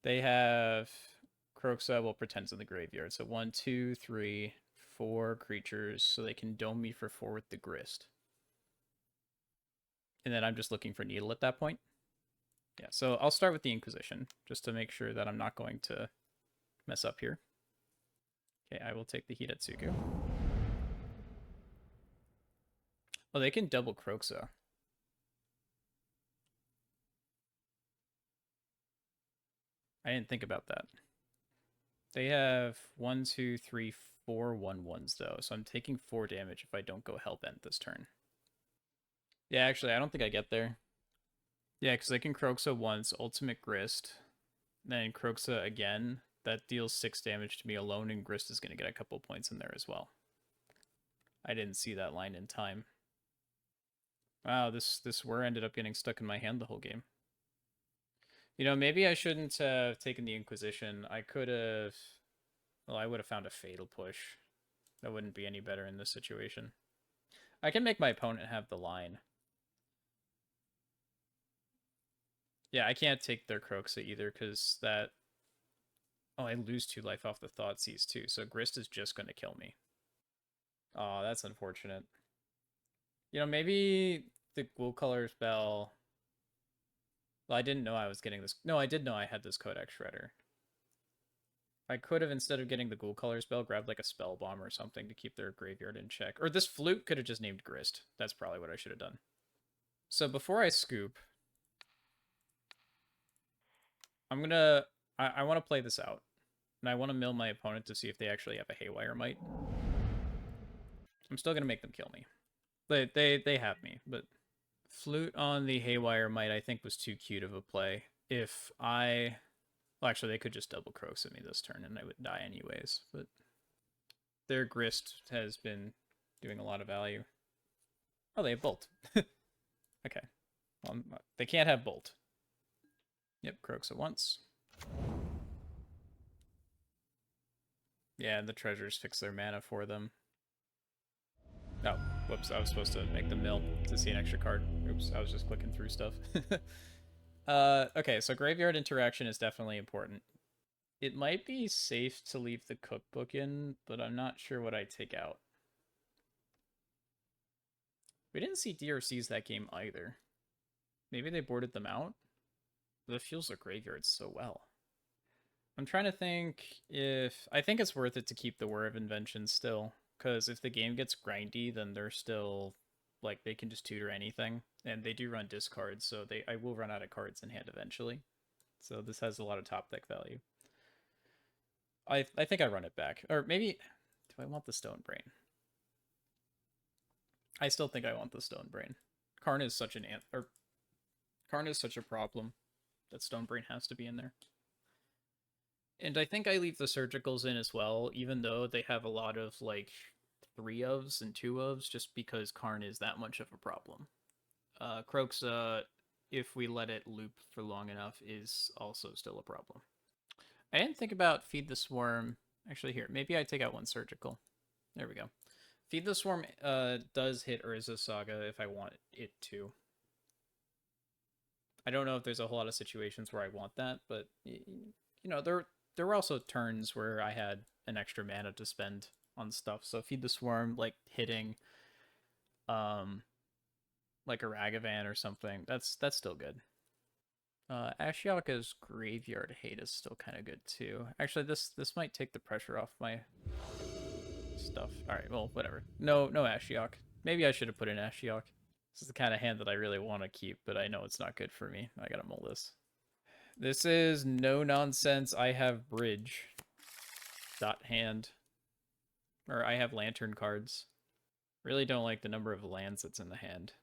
They have Kroxa will pretends in the graveyard. So 1, 2, 3, 4 creatures, so they can dome me for 4 with the Grist. And then I'm just looking for Needle at that point. Yeah, so I'll start with the Inquisition, just to make sure that I'm not going to mess up here. Okay, I will take the Hidetsugu. Oh, they can double Kroxa. I didn't think about that. They have 1, 2, 3, 4 1/1s though, so I'm taking 4 damage if I don't go Hellbent this turn. Yeah, actually, I don't think I get there. Yeah, because I can Kroxa once, Ultimate Grist, then Kroxa again. That deals 6 damage to me alone, and Grist is going to get a couple points in there as well. I didn't see that line in time. Wow, this Whir ended up getting stuck in my hand the whole game. You know, maybe I shouldn't have taken the Inquisition. I could have... Well, I would have found a Fatal Push. That wouldn't be any better in this situation. I can make my opponent have the line. Yeah, I can't take their Kroxa either, because that... Oh, I lose 2 life off the Thoughtseize too, so Grist is just going to kill me. Oh, that's unfortunate. You know, maybe the Ghoul Color spell... Well, I didn't know I was getting this... No, I did know I had this Codex Shredder. I could have, instead of getting the Ghoul Color spell, grabbed like a Spell Bomb or something to keep their graveyard in check. Or this Flute could have just named Grist. That's probably what I should have done. So before I scoop, I'm gonna... I want to play this out. And I want to mill my opponent to see if they actually have a Haywire Might. I'm still gonna make them kill me. They have me, but Flute on the Haywire Might I think was too cute of a play. If I... Well, actually, they could just double Croaks at me this turn and I would die anyways, but their Grist has been doing a lot of value. Oh, they have Bolt. Okay. Well, they can't have Bolt. Yep, Croaks at once. Yeah, and the treasures fix their mana for them. Oh, whoops, I was supposed to make the mill to see an extra card. Oops, I was just clicking through stuff. Okay, so graveyard interaction is definitely important. It might be safe to leave the cookbook in, but I'm not sure what I take out. We didn't see DRCs that game either. Maybe they boarded them out? But it feels their graveyards so well. I'm trying to think if... I think it's worth it to keep the Whir of Invention still, because if the game gets grindy, then they're still... Like, they can just tutor anything, and they do run discards, so I will run out of cards in hand eventually. So this has a lot of top deck value. I think I run it back. Or maybe... Do I want the Stone Brain? I still think I want the Stone Brain. Karn is such Karn is such a problem that Stone Brain has to be in there. And I think I leave the Surgicals in as well, even though they have a lot of, like, 3-ofs and 2-ofs, just because Karn is that much of a problem. Kroxa, if we let it loop for long enough, is also still a problem. I didn't think about Feed the Swarm. Actually, here, maybe I take out 1 Surgical. There we go. Feed the Swarm does hit Urza's Saga if I want it to. I don't know if there's a whole lot of situations where I want that, but, you know, there were also turns where I had an extra mana to spend on stuff. So Feed the Swarm, like hitting like a Ragavan or something, that's still good. Ashiok's Graveyard Hate is still kind of good too. Actually, this might take the pressure off my stuff. Alright, well, whatever. No Ashiok. Maybe I should have put in Ashiok. This is the kind of hand that I really want to keep, but I know it's not good for me. I gotta mull this. This is no nonsense. I have bridge. Dot hand. Or I have lantern cards. Really don't like the number of lands that's in the hand.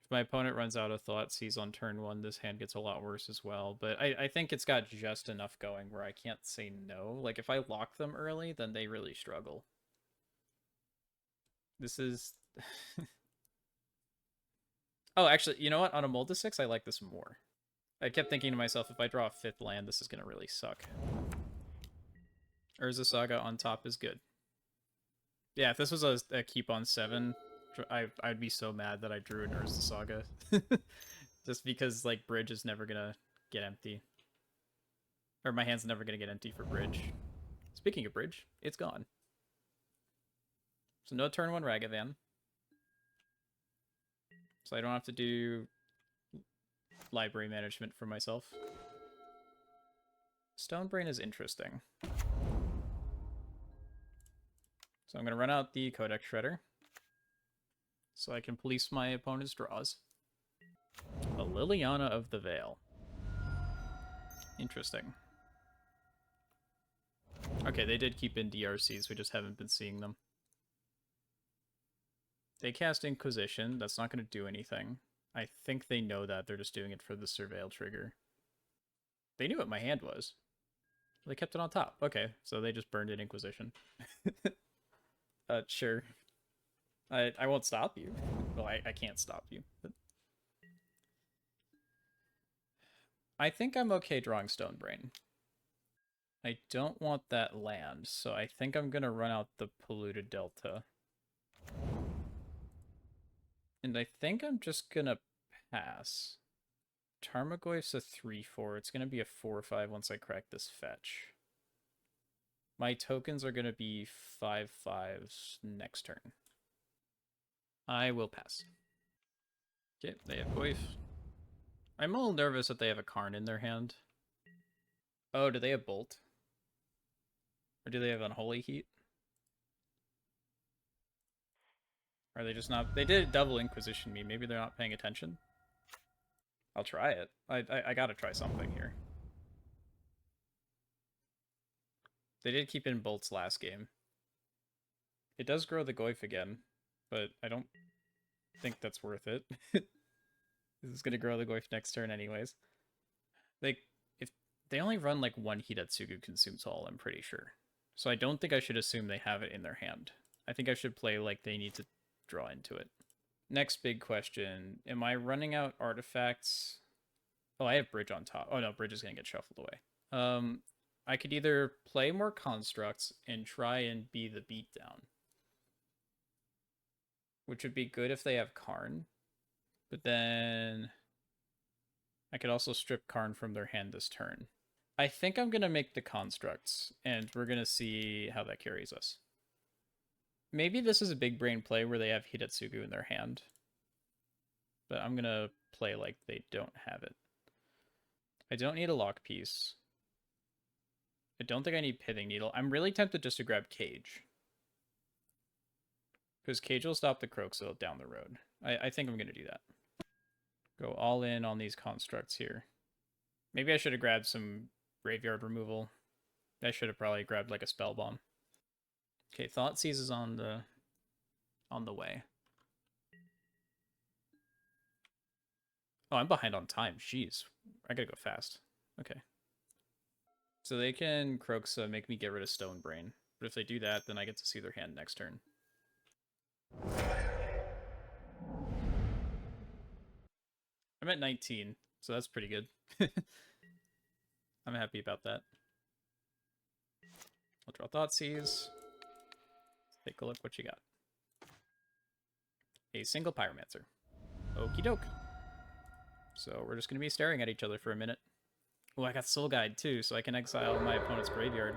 If my opponent runs out of Thoughtseize on turn 1, this hand gets a lot worse as well. But I think it's got just enough going where I can't say no. Like, if I lock them early, then they really struggle. This is... Oh, actually, you know what? On a Mold to 6, I like this more. I kept thinking to myself, if I draw a 5th land, this is going to really suck. Urza Saga on top is good. Yeah, if this was a keep on 7, I'd be so mad that I drew an Urza Saga. Just because, like, Bridge is never going to get empty. Or my hand's never going to get empty for Bridge. Speaking of Bridge, it's gone. So no turn 1 Ragavan. So I don't have to do library management for myself. Stonebrain is interesting. So I'm going to run out the Codex Shredder so I can police my opponent's draws. A Liliana of the Veil. Interesting. Okay, they did keep in DRCs, we just haven't been seeing them. They cast Inquisition, that's not going to do anything. I think they know that, they're just doing it for the Surveil trigger. They knew what my hand was. They kept it on top. Okay, so they just burned in Inquisition. Sure. I won't stop you. Well, I can't stop you. But... I think I'm okay drawing Stonebrain. I don't want that land, so I think I'm going to run out the Polluted Delta. And I think I'm just going to pass. Tarmogoyf's a 3/4. It's going to be a 4/5 once I crack this fetch. My tokens are going to be 5/5s next turn. I will pass. Okay, they have Goyf. I'm a little nervous that they have a Karn in their hand. Oh, do they have Bolt? Or do they have Unholy Heat? Are they just not... They did double Inquisition me. Maybe they're not paying attention. I'll try it. I gotta try something here. They did keep in Bolts last game. It does grow the Goyf again, but I don't think that's worth it. This is gonna grow the Goyf next turn anyways. If they only run like one Hidetsugu Consumes All, I'm pretty sure. So I don't think I should assume they have it in their hand. I think I should play like they need to draw into it. Next big question. Am I running out artifacts? Oh, I have Bridge on top. Oh no, Bridge is gonna get shuffled away. I could either play more constructs and try and be the beatdown, which would be good if they have Karn, but then I could also strip Karn from their hand this turn. I think I'm gonna make the constructs, and we're gonna see how that carries us. Maybe this is a big brain play where they have Hidetsugu in their hand, but I'm gonna play like they don't have it. I don't need a lock piece. I don't think I need Pithing Needle. I'm really tempted just to grab Cage. Because Cage will stop the Kroxil down the road. I think I'm going to do that. Go all in on these constructs here. Maybe I should have grabbed some graveyard removal. I should have probably grabbed like a Spell Bomb. Okay, Thoughtseize is on the way. Oh, I'm behind on time. Jeez. I gotta go fast. Okay. So they can Kroxa, make me get rid of Stonebrain. But if they do that, then I get to see their hand next turn. I'm at 19, so that's pretty good. I'm happy about that. I'll draw Thoughtseize. Take a look what you got. A single Pyromancer. Okie doke. So we're just going to be staring at each other for a minute. Oh, I got Soul Guide too, so I can exile my opponent's graveyard.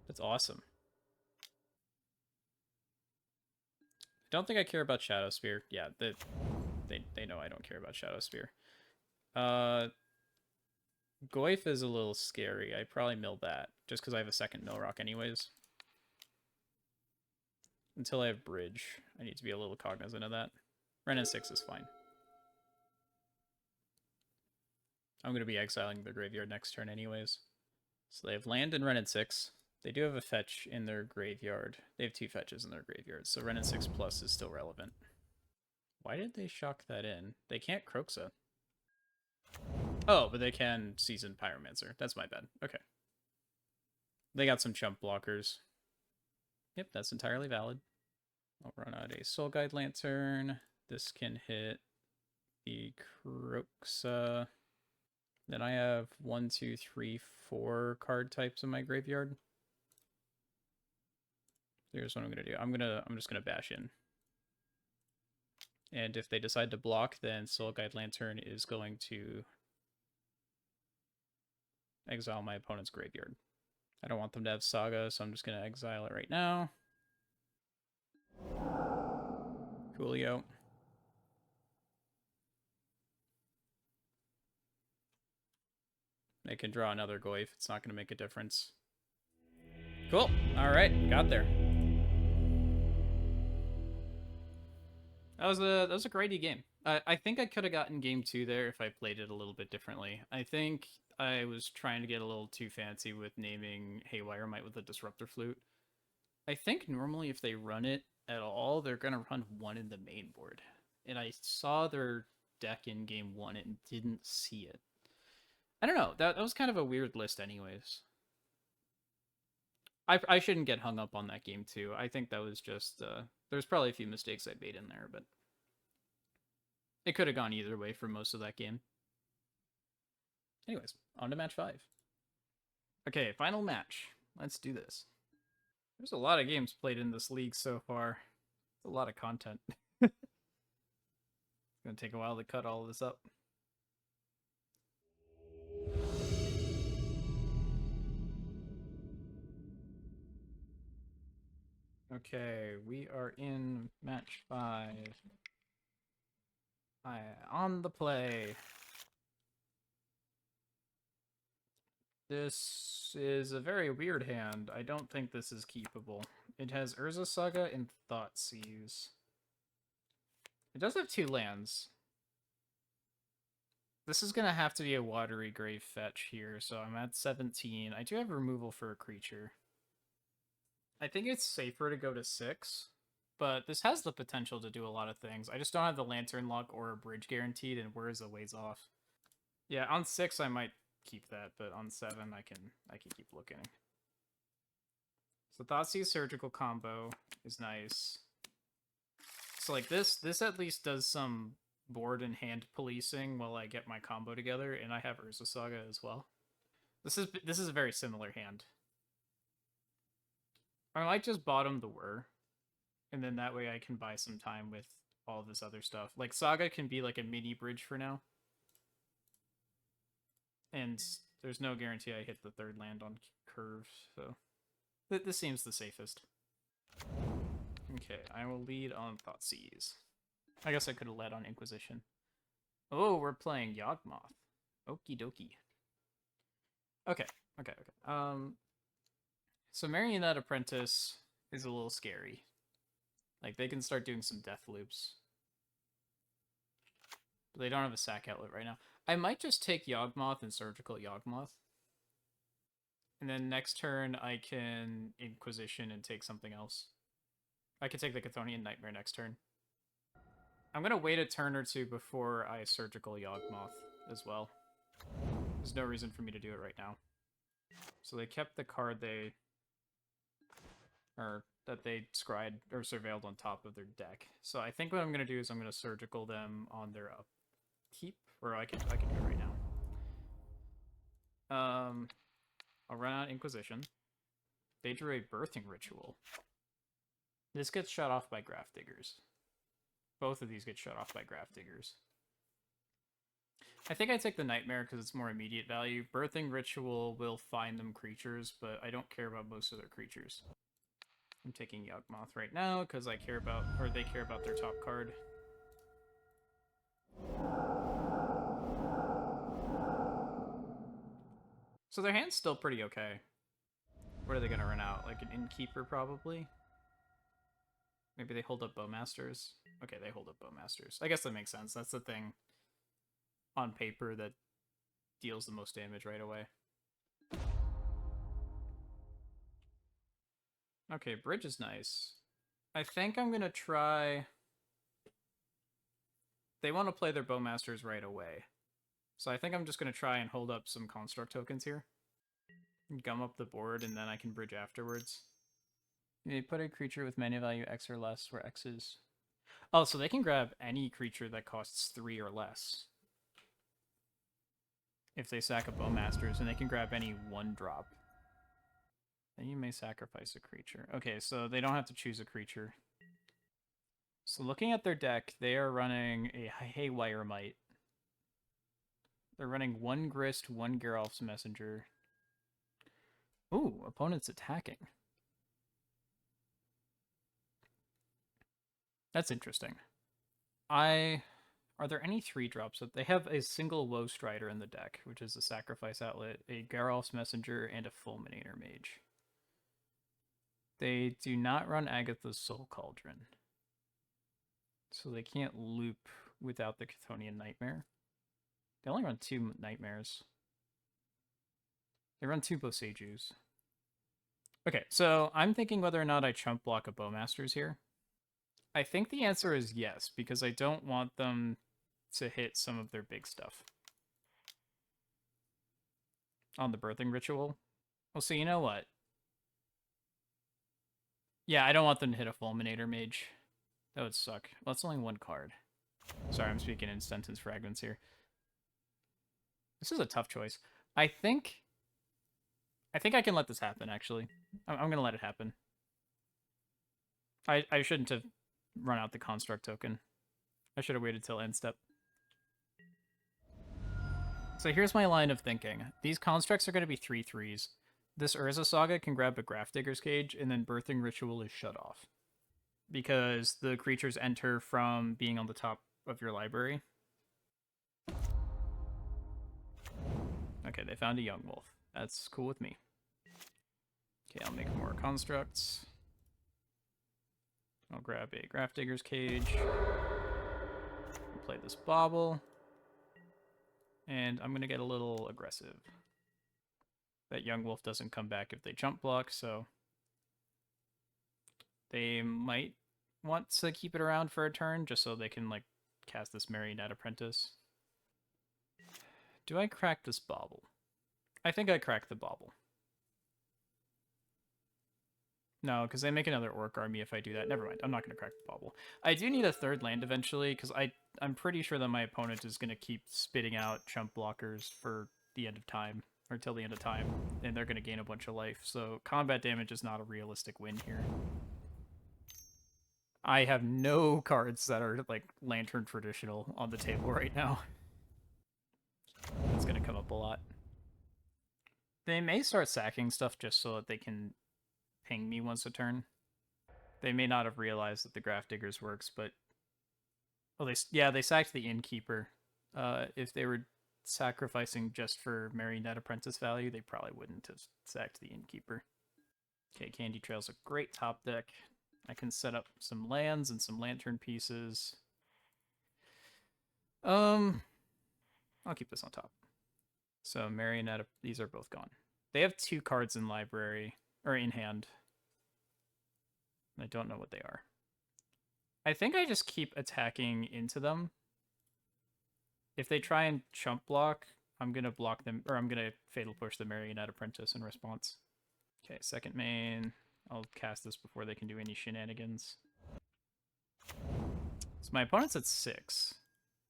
That's awesome. I don't think I care about Shadow Spear. Yeah, they know I don't care about Shadow Spear. Goyf is a little scary. I probably mill that, just because I have a second mill rock anyways. Until I have Bridge, I need to be a little cognizant of that. Renin 6 is fine. I'm going to be exiling the graveyard next turn anyways. So they have land and Renin 6. They do have a fetch in their graveyard. They have 2 fetches in their graveyard, so Renin 6 plus is still relevant. Why did they shock that in? They can't Kroxa. Oh, but they can Seasoned Pyromancer. That's my bad. Okay. They got some chump blockers. Yep, that's entirely valid. I'll run out a Soul Guide Lantern. This can hit the Kroxa. Then I have 1, 2, 3, 4 card types in my graveyard. Here's what I'm gonna do. I'm just gonna bash in. And if they decide to block, then Soul Guide Lantern is going to exile my opponent's graveyard. I don't want them to have Saga, so I'm just gonna exile it right now. Coolio. They can draw another Goyf. It's not going to make a difference. Cool. All right, got there. That was a great game. I think I could have gotten game 2 there if I played it a little bit differently. I think I was trying to get a little too fancy with naming Haywire Might with the Disruptor Flute. I think normally if they run it at all, they're going to run 1 in the main board. And I saw their deck in game 1 and didn't see it. I don't know. That was kind of a weird list anyways. I shouldn't get hung up on that game too. I think that was just there's probably a few mistakes I made in there, but it could have gone either way for most of that game. Anyways, on to match 5. Okay, final match. Let's do this. There's a lot of games played in this league so far. It's a lot of content. It's gonna take a while to cut all of this up. Okay, we are in match 5. On the play. This is a very weird hand. I don't think this is keepable. It has Urza Saga and Thoughtseize. It does have 2 lands. This is going to have to be a Watery Grave fetch here, so I'm at 17. I do have removal for a creature. I think it's safer to go to 6, but this has the potential to do a lot of things. I just don't have the Lantern Lock or a Bridge guaranteed, and Whir is a ways off. Yeah, on 6 I might keep that, but on 7 I can keep looking. So Thoughtseize Surgical combo is nice. So like this at least does some board and hand policing while I get my combo together, and I have Urza Saga as well. This is a very similar hand. I might just bottom the Whir, and then that way I can buy some time with all this other stuff. Like Saga can be like a mini bridge for now. And there's no guarantee I hit the 3rd land on curve, so this seems the safest. Okay, I will lead on Thoughtseize. I guess I could have led on Inquisition. Oh, we're playing Yawgmoth. Okie dokie. Okay. So Marionette Apprentice is a little scary. Like, they can start doing some death loops. But they don't have a sack outlet right now. I might just take Yawgmoth and Surgical Yawgmoth. And then next turn, I can Inquisition and take something else. I could take the Chthonian Nightmare next turn. I'm going to wait a turn or 2 before I Surgical Yawgmoth as well. There's no reason for me to do it right now. So they kept the card that they scryed or surveilled on top of their deck. So I think what I'm going to do is I'm going to Surgical them on their upkeep, or I can do it right now. I'll run out Inquisition. They drew a Birthing Ritual. This gets shut off by Graph Diggers. Both of these get shut off by Graph Diggers. I think I take the Nightmare because it's more immediate value. Birthing Ritual will find them creatures, but I don't care about most of their creatures. I'm taking Yawgmoth right now because I care about, or they care about their top card. So their hand's still pretty okay. What are they going to run out? Like an Innkeeper, probably? Maybe they hold up Bowmasters? Okay, they hold up Bowmasters. I guess that makes sense. That's the thing on paper that deals the most damage right away. Okay, Bridge is nice. I think I'm going to try... They want to play their Bowmasters right away. So I think I'm just going to try and hold up some Construct tokens here. Gum up the board, and then I can Bridge afterwards. You put a creature with mana value X or less, where X is... Oh, so they can grab any creature that costs 3 or less if they sack a Bowmasters, and they can grab any 1-drop. Then you may sacrifice a creature. Okay, so they don't have to choose a creature. So looking at their deck, they are running a Haywire Might. They're running 1 Grist, 1 Geralf's Messenger. Ooh, opponent's attacking. That's interesting. Are there any 3-drops? They have a single Woe Strider in the deck, which is a sacrifice outlet, a Geralf's Messenger, and a Fulminator Mage. They do not run Agatha's Soul Cauldron. So they can't loop without the Chthonian Nightmare. They only run 2 Nightmares. They run 2 Bosejus. Okay, so I'm thinking whether or not I chump block a Bowmasters here. I think the answer is yes, because I don't want them to hit some of their big stuff. On the Birthing Ritual. Well, so you know what? Yeah, I don't want them to hit a Fulminator Mage. That would suck. Well, it's only 1 card. Sorry, I'm speaking in sentence fragments here. This is a tough choice. I think I can let this happen, actually. I'm going to let it happen. I shouldn't have run out the Construct token. I should have waited till end step. So here's my line of thinking. These constructs are going to be 3/3s. This Urza Saga can grab a Grafdigger's Cage, and then Birthing Ritual is shut off. Because the creatures enter from being on the top of your library. Okay, they found a Young Wolf. That's cool with me. Okay, I'll make more constructs. I'll grab a Grafdigger's Cage. I'll play this Bauble. And I'm going to get a little aggressive. That Young Wolf doesn't come back if they jump block, so they might want to keep it around for a turn just so they can, like, cast this Marionette Apprentice. Do I crack this Bauble? I think I crack the Bauble. No, because they make another Orc army if I do that. Never mind, I'm not going to crack the Bauble. I do need a 3rd land eventually, because I'm pretty sure that my opponent is going to keep spitting out chump blockers for the end of time, or till the end of time, and they're going to gain a bunch of life, so combat damage is not a realistic win here. I have no cards that are, like, Lantern Traditional on the table right now. That's going to come up a lot. They may start sacking stuff just so that they can ping me once a turn. They may not have realized that the Grafdiggers works, but... Well, they sacked the Innkeeper. If they were sacrificing just for Marionette Apprentice value, they probably wouldn't have sacked the Innkeeper. Okay, Candy Trail's a great top deck. I can set up some lands and some lantern pieces. I'll keep this on top. So Marionette, these are both gone. They have 2 cards in library, or in hand. I don't know what they are. I think I just keep attacking into them. If they try and chump block, I'm going to block them, or I'm going to Fatal Push the Marionette Apprentice in response. Okay, second main. I'll cast this before they can do any shenanigans. So my opponent's at 6.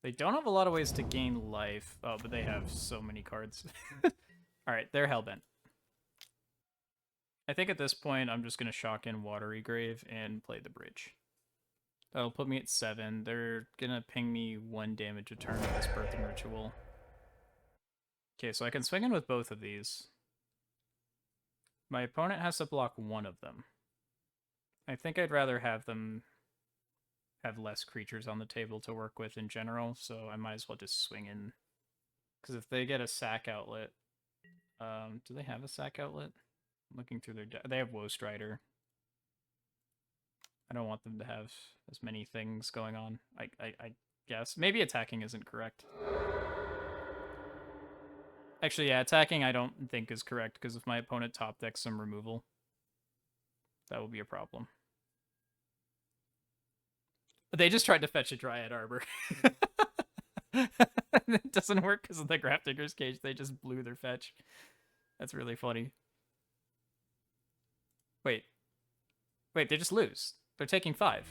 They don't have a lot of ways to gain life. Oh, but they have so many cards. Alright, they're hellbent. I think at this point, I'm just going to shock in Watery Grave and play the bridge. That'll put me at 7. They're going to ping me 1 damage a turn with this Birthing Ritual. Okay, so I can swing in with both of these. My opponent has to block 1 of them. I think I'd rather have them have less creatures on the table to work with in general, so I might as well just swing in. Because if they get a sack outlet... do they have a sack outlet? I'm looking through their deck. They have Woe Strider. I don't want them to have as many things going on, I guess. Maybe attacking isn't correct. Actually, yeah, attacking I don't think is correct, because if my opponent top decks some removal, that will be a problem. They just tried to fetch a Dryad Arbor. It doesn't work because of the Grafdigger's Cage. They just blew their fetch. That's really funny. Wait, they just lose. They're taking 5.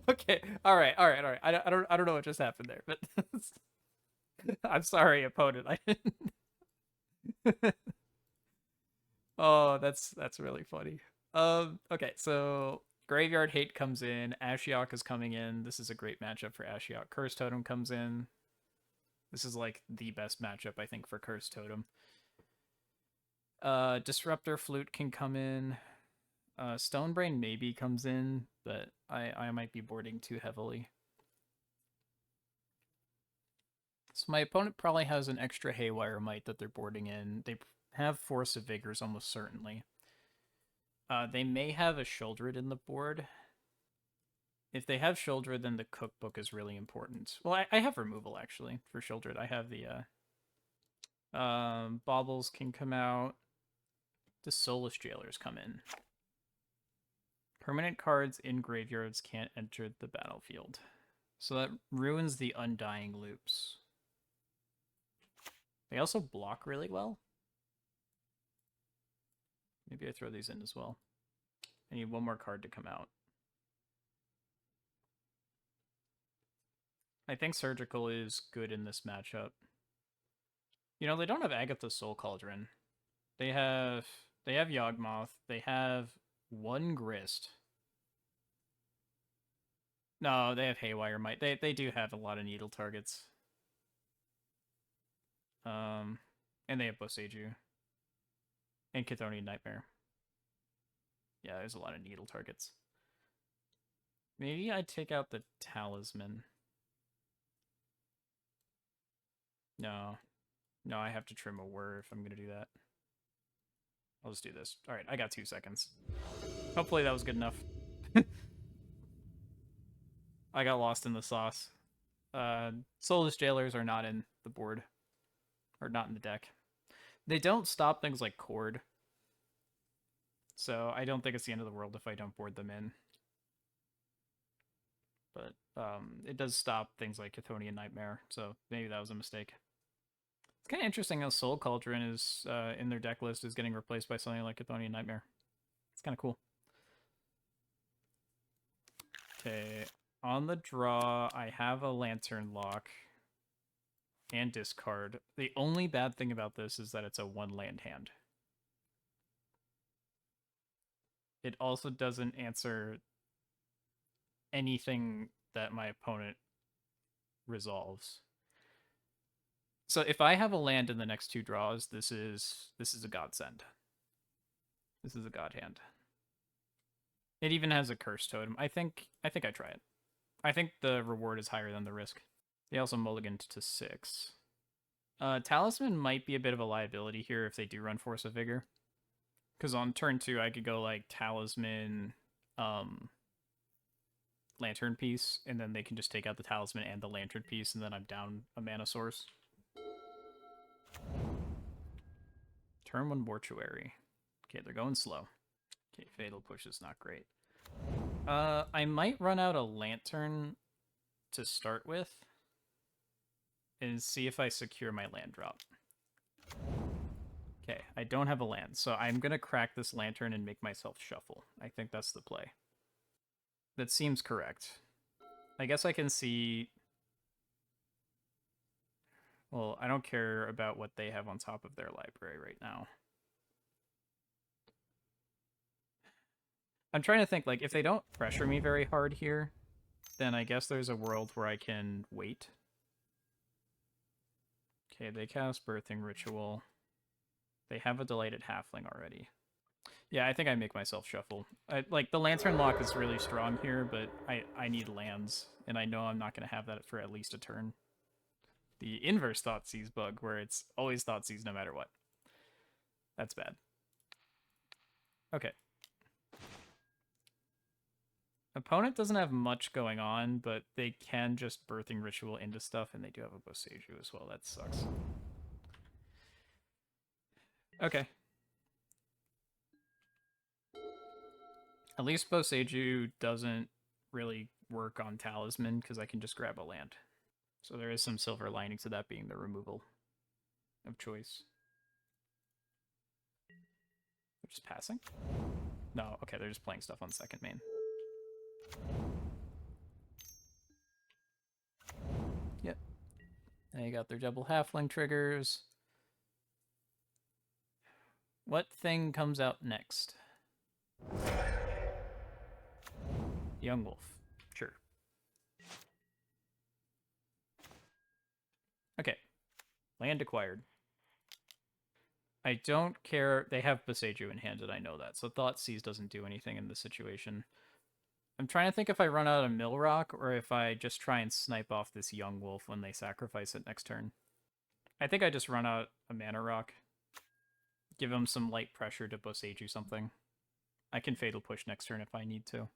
Okay. All right. All right. All right. I don't know what just happened there, but I'm sorry, opponent. I didn't. Oh, that's really funny. Okay, so Graveyard Hate comes in, Ashiok is coming in. This is a great matchup for Ashiok. Curse Totem comes in. This is like the best matchup I think for Curse Totem. Disruptor Flute can come in. Stonebrain maybe comes in, but I might be boarding too heavily. So my opponent probably has an extra Haywire Might that they're boarding in. They have Force of Vigors almost certainly. They may have a Sheoldred in the board. If they have Sheoldred, then the cookbook is really important. Well, I have removal actually for Sheoldred. I have the Baubles can come out. The Soulless Jailers come in. Permanent cards in graveyards can't enter the battlefield. So that ruins the Undying Loops. They also block really well. Maybe I throw these in as well. I need one more card to come out. I think Surgical is good in this matchup. You know, they don't have Agatha's Soul Cauldron. They have Yawgmoth. They have one Grist. No, they have Haywire Might. They do have a lot of needle targets. And they have Boseiju. And Chthonian Nightmare. Yeah, there's a lot of needle targets. Maybe I take out the Talisman. No. No, I have to trim a Whir if I'm going to do that. I'll just do this. Alright, I got 2 seconds. Hopefully that was good enough. I got lost in the sauce. Soulless Jailers are not in the board. Or not in the deck. They don't stop things like Cord. So I don't think it's the end of the world if I don't board them in. But it does stop things like Chthonian Nightmare, so maybe that was a mistake. It's kind of interesting how Soul Cauldron is in their deck list is getting replaced by something like Chthonian Nightmare. It's kind of cool. Okay, on the draw, I have a Lantern Lock and discard. The only bad thing about this is that it's a 1-land hand. It also doesn't answer anything that my opponent resolves. So if I have a land in the next 2 draws, this is a godsend. This is a god hand. It even has a curse totem. I think I try it. I think the reward is higher than the risk. They also mulliganed to 6. Talisman might be a bit of a liability here if they do run Force of Vigor. Because on turn 2, I could go like Talisman, Lantern Piece, and then they can just take out the Talisman and the Lantern Piece, and then I'm down a mana source. Turn 1 Mortuary. Okay, they're going slow. Okay, Fatal Push is not great. I might run out a Lantern to start with and see if I secure my land drop. Okay, I don't have a land, so I'm going to crack this Lantern and make myself shuffle. I think that's the play. That seems correct. I guess I can see... Well, I don't care about what they have on top of their library right now. I'm trying to think, like, if they don't pressure me very hard here, then I guess there's a world where I can wait. Okay, they cast Birthing Ritual. They have a Delighted Halfling already. Yeah, I think I make myself shuffle. Like, the Lantern Lock is really strong here, but I need lands, and I know I'm not going to have that for at least a turn. The inverse Thoughtseize bug, where it's always Thoughtseize no matter what. That's bad. Okay. Opponent doesn't have much going on, but they can just Birthing Ritual into stuff, and they do have a Boseiju as well. That sucks. Okay. At least Boseiju doesn't really work on Talisman, because I can just grab a land. So there is some silver lining to that being the removal of choice. They're just passing? No, okay, they're just playing stuff on second main. Yep. They got their double halfling triggers. What thing comes out next? Young Wolf. Sure. Okay. Land acquired. I don't care. They have Boseiju in hand, and I know that. So Thoughtseize doesn't do anything in this situation. I'm trying to think if I run out of Mill Rock or if I just try and snipe off this Young Wolf when they sacrifice it next turn. I think I just run out a Mana Rock. Give them some light pressure to Boseiju something. I can Fatal Push next turn if I need to.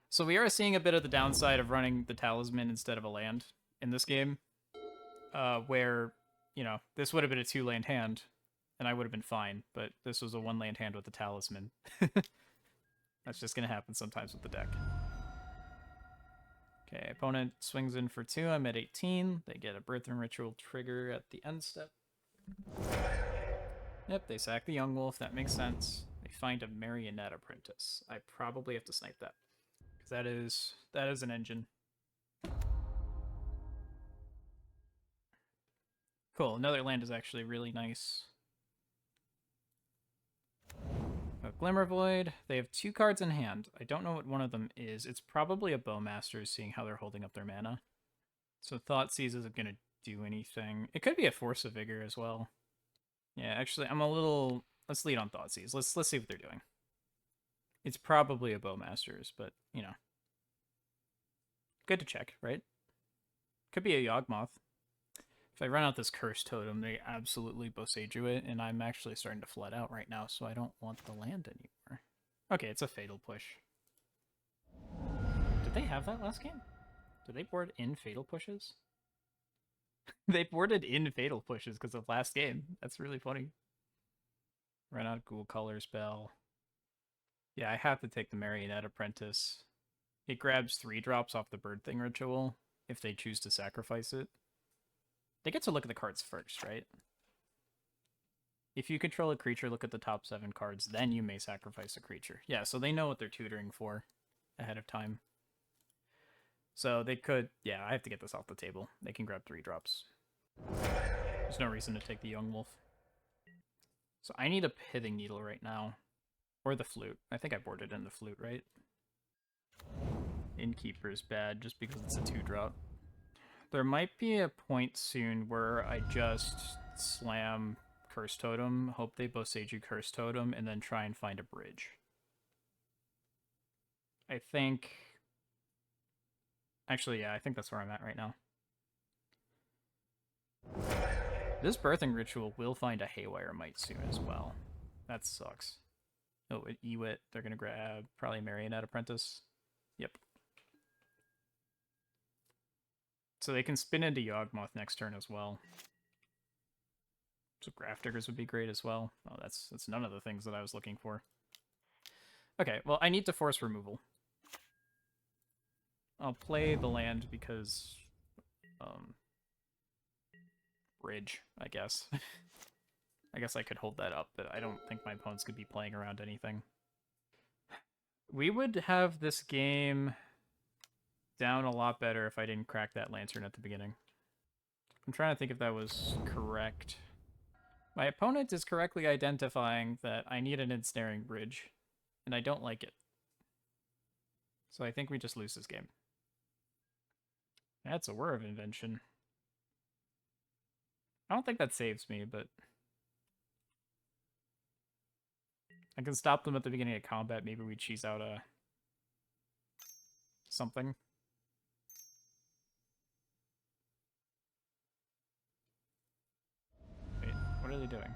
So we are seeing a bit of the downside of running the Talisman instead of a land in this game. Where, you know, this would have been a 2-land hand, and I would have been fine, but this was a 1-land hand with the Talisman. That's just going to happen sometimes with the deck. Okay, opponent swings in for 2. I'm at 18. They get a Birthing Ritual trigger at the end step. Yep, they sack the Young Wolf. That makes sense. They find a Marionette Apprentice. I probably have to snipe that, because that is an engine. Cool, another land is actually really nice. A Glimmer Void. They have 2 cards in hand. I don't know what one of them is. It's probably a Bowmaster, seeing how they're holding up their mana. So Thoughtseize isn't going to do anything. It could be a Force of Vigor as well. Yeah, actually, I'm a little... Let's lead on Thoughtseize. Let's see what they're doing. It's probably a Bowmasters, but, you know. Good to check, right? Could be a Yawgmoth. If I run out this Curse Totem, they absolutely Boseiju it, and I'm actually starting to flood out right now, so I don't want the land anymore. Okay, it's a Fatal Push. Did they have that last game? Did they board in Fatal Pushes? They boarded in Fatal Pushes because of last game. That's really funny. Run out Ghoul Color spell. Yeah, I have to take the Marionette Apprentice. It grabs 3 drops off the Birthing Ritual if they choose to sacrifice it. They get to look at the cards first, right? If you control a creature, look at the top 7 cards, then you may sacrifice a creature. Yeah, so they know what they're tutoring for ahead of time. So they could... Yeah, I have to get this off the table. They can grab 3 drops. There's no reason to take the Young Wolf. So I need a Pithing Needle right now. Or the Flute. I think I boarded in the Flute, right? Innkeeper is bad just because it's a 2-drop. There might be a point soon where I just slam Curse Totem, hope they Boseiju Curse Totem, and then try and find a bridge. I think... Actually, yeah, I think that's where I'm at right now. This Birthing Ritual will find a Haywire Mite soon as well. That sucks. Oh, at Ewit, they're going to grab probably Marionette Apprentice. Yep. So they can spin into Yawgmoth next turn as well. So Grafdiggers would be great as well. Oh, that's none of the things that I was looking for. Okay, well, I need to force removal. I'll play the land because... Bridge, I guess. I guess I could hold that up, but I don't think my opponents could be playing around anything. We would have this game down a lot better if I didn't crack that Lantern at the beginning. I'm trying to think if that was correct. My opponent is correctly identifying that I need an ensnaring bridge, and I don't like it. So I think we just lose this game. That's a Whir of Invention. I don't think that saves me, but... I can stop them at the beginning of combat. Maybe we cheese out a... something. Wait, what are they doing?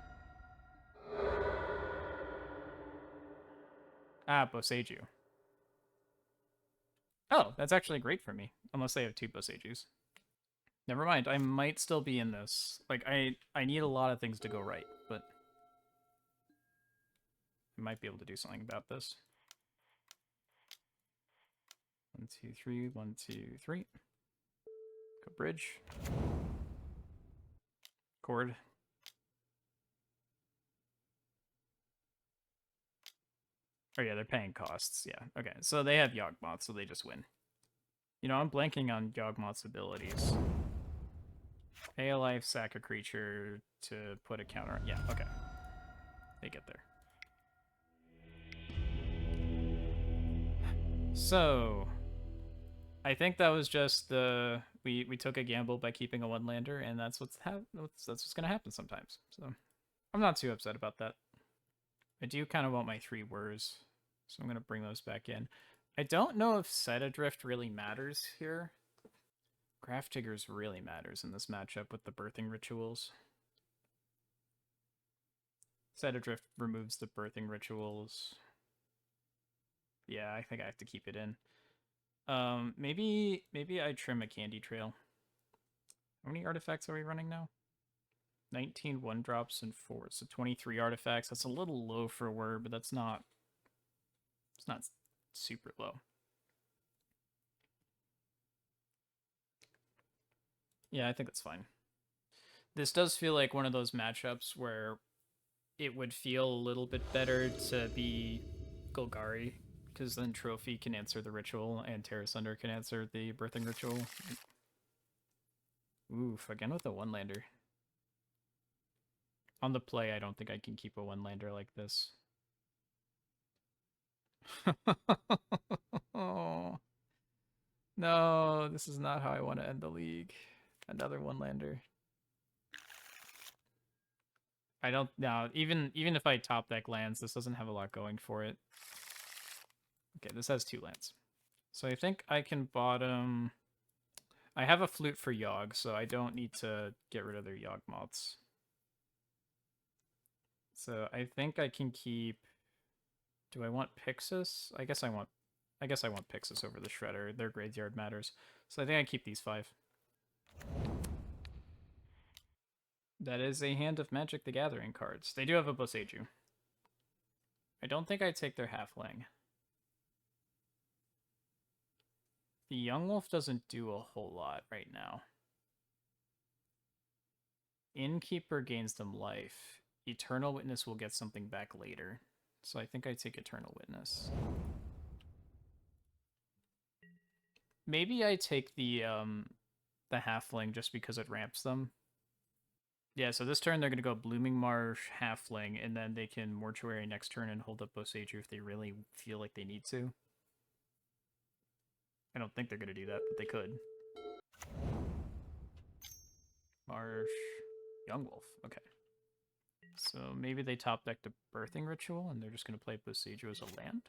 Ah, Boseiju. Oh, that's actually great for me. Unless they have 2 Boseijus. Never mind, I might still be in this. Like, I need a lot of things to go right, but... I might be able to do something about this. 1, 2, 3, 1, 2, 3. Go bridge. Cord. Oh yeah, they're paying costs. Yeah. Okay. So they have Yawgmoth, so they just win. You know, I'm blanking on Yawgmoth's abilities. Pay a life, sack a creature to put a counter on. Yeah, okay. They get there. So, I think that was just the we took a gamble by keeping a one lander, and that's what's gonna happen sometimes. So I'm not too upset about that. I do kind of want my 3 Whirs, so I'm gonna bring those back in. I don't know if Set Adrift really matters here. Graph Diggers really matters in this matchup with the birthing rituals. Set Adrift removes the birthing rituals. Yeah, I think I have to keep it in. Maybe I trim a Candy Trail. How many artifacts are we running now? 19 1-drops and 4, so 23 artifacts. That's a little low for Whir, but it's not super low. Yeah, I think that's fine. This does feel like one of those matchups where it would feel a little bit better to be Golgari, because then Trophy can answer the ritual and Terra Sunder can answer the birthing ritual. Oof, again with a one-lander. On the play, I don't think I can keep a one-lander like this. Oh. No, this is not how I want to end the league. Another one-lander. I don't now even if I top deck lands, this doesn't have a lot going for it. Okay, this has 2 lands. So I think I can bottom. I have a flute for Yogg, so I don't need to get rid of their Yawgmoths. So I think I can keep. Do I want Pixis? I guess I want Pixis over the Shredder. Their graveyard matters. So I think I keep these 5. That is a hand of Magic the Gathering cards. They do have a Boseiju. I don't think I'd take their Halfling. The Young Wolf doesn't do a whole lot right now. Innkeeper gains them life. Eternal Witness will get something back later. So I think I take Eternal Witness. Maybe I take the Halfling just because it ramps them. Yeah, so this turn they're going to go Blooming Marsh, Halfling, and then they can Mortuary next turn and hold up Boseiju if they really feel like they need to. I don't think they're going to do that, but they could. Marsh, Young Wolf. Okay. So maybe they top deck the Birthing Ritual, and they're just going to play Boseiju as a land.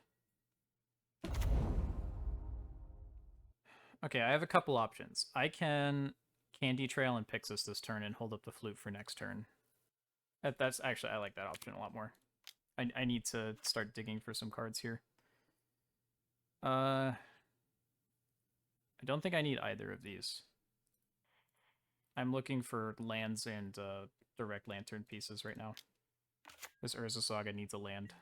Okay, I have a couple options. I can Candy Trail and Pixis this turn and hold up the Flute for next turn. That's actually, I like that option a lot more. I need to start digging for some cards here. I don't think I need either of these. I'm looking for lands and direct Lantern pieces right now. This Urza Saga needs a land.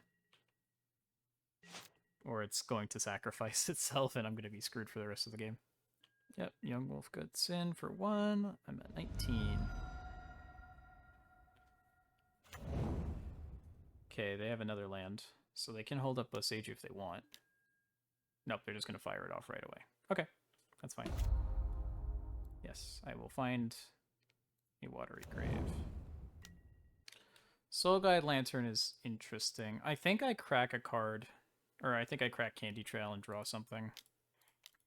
Or it's going to sacrifice itself and I'm going to be screwed for the rest of the game. Yep, Young Wolf gets in for 1. I'm at 19. Okay, they have another land. So they can hold up Boseiju if they want. Nope, they're just going to fire it off right away. Okay, that's fine. Yes, I will find a Watery Grave. Soul Guide Lantern is interesting. I think I crack a card. Or I think I crack Candy Trail and draw something.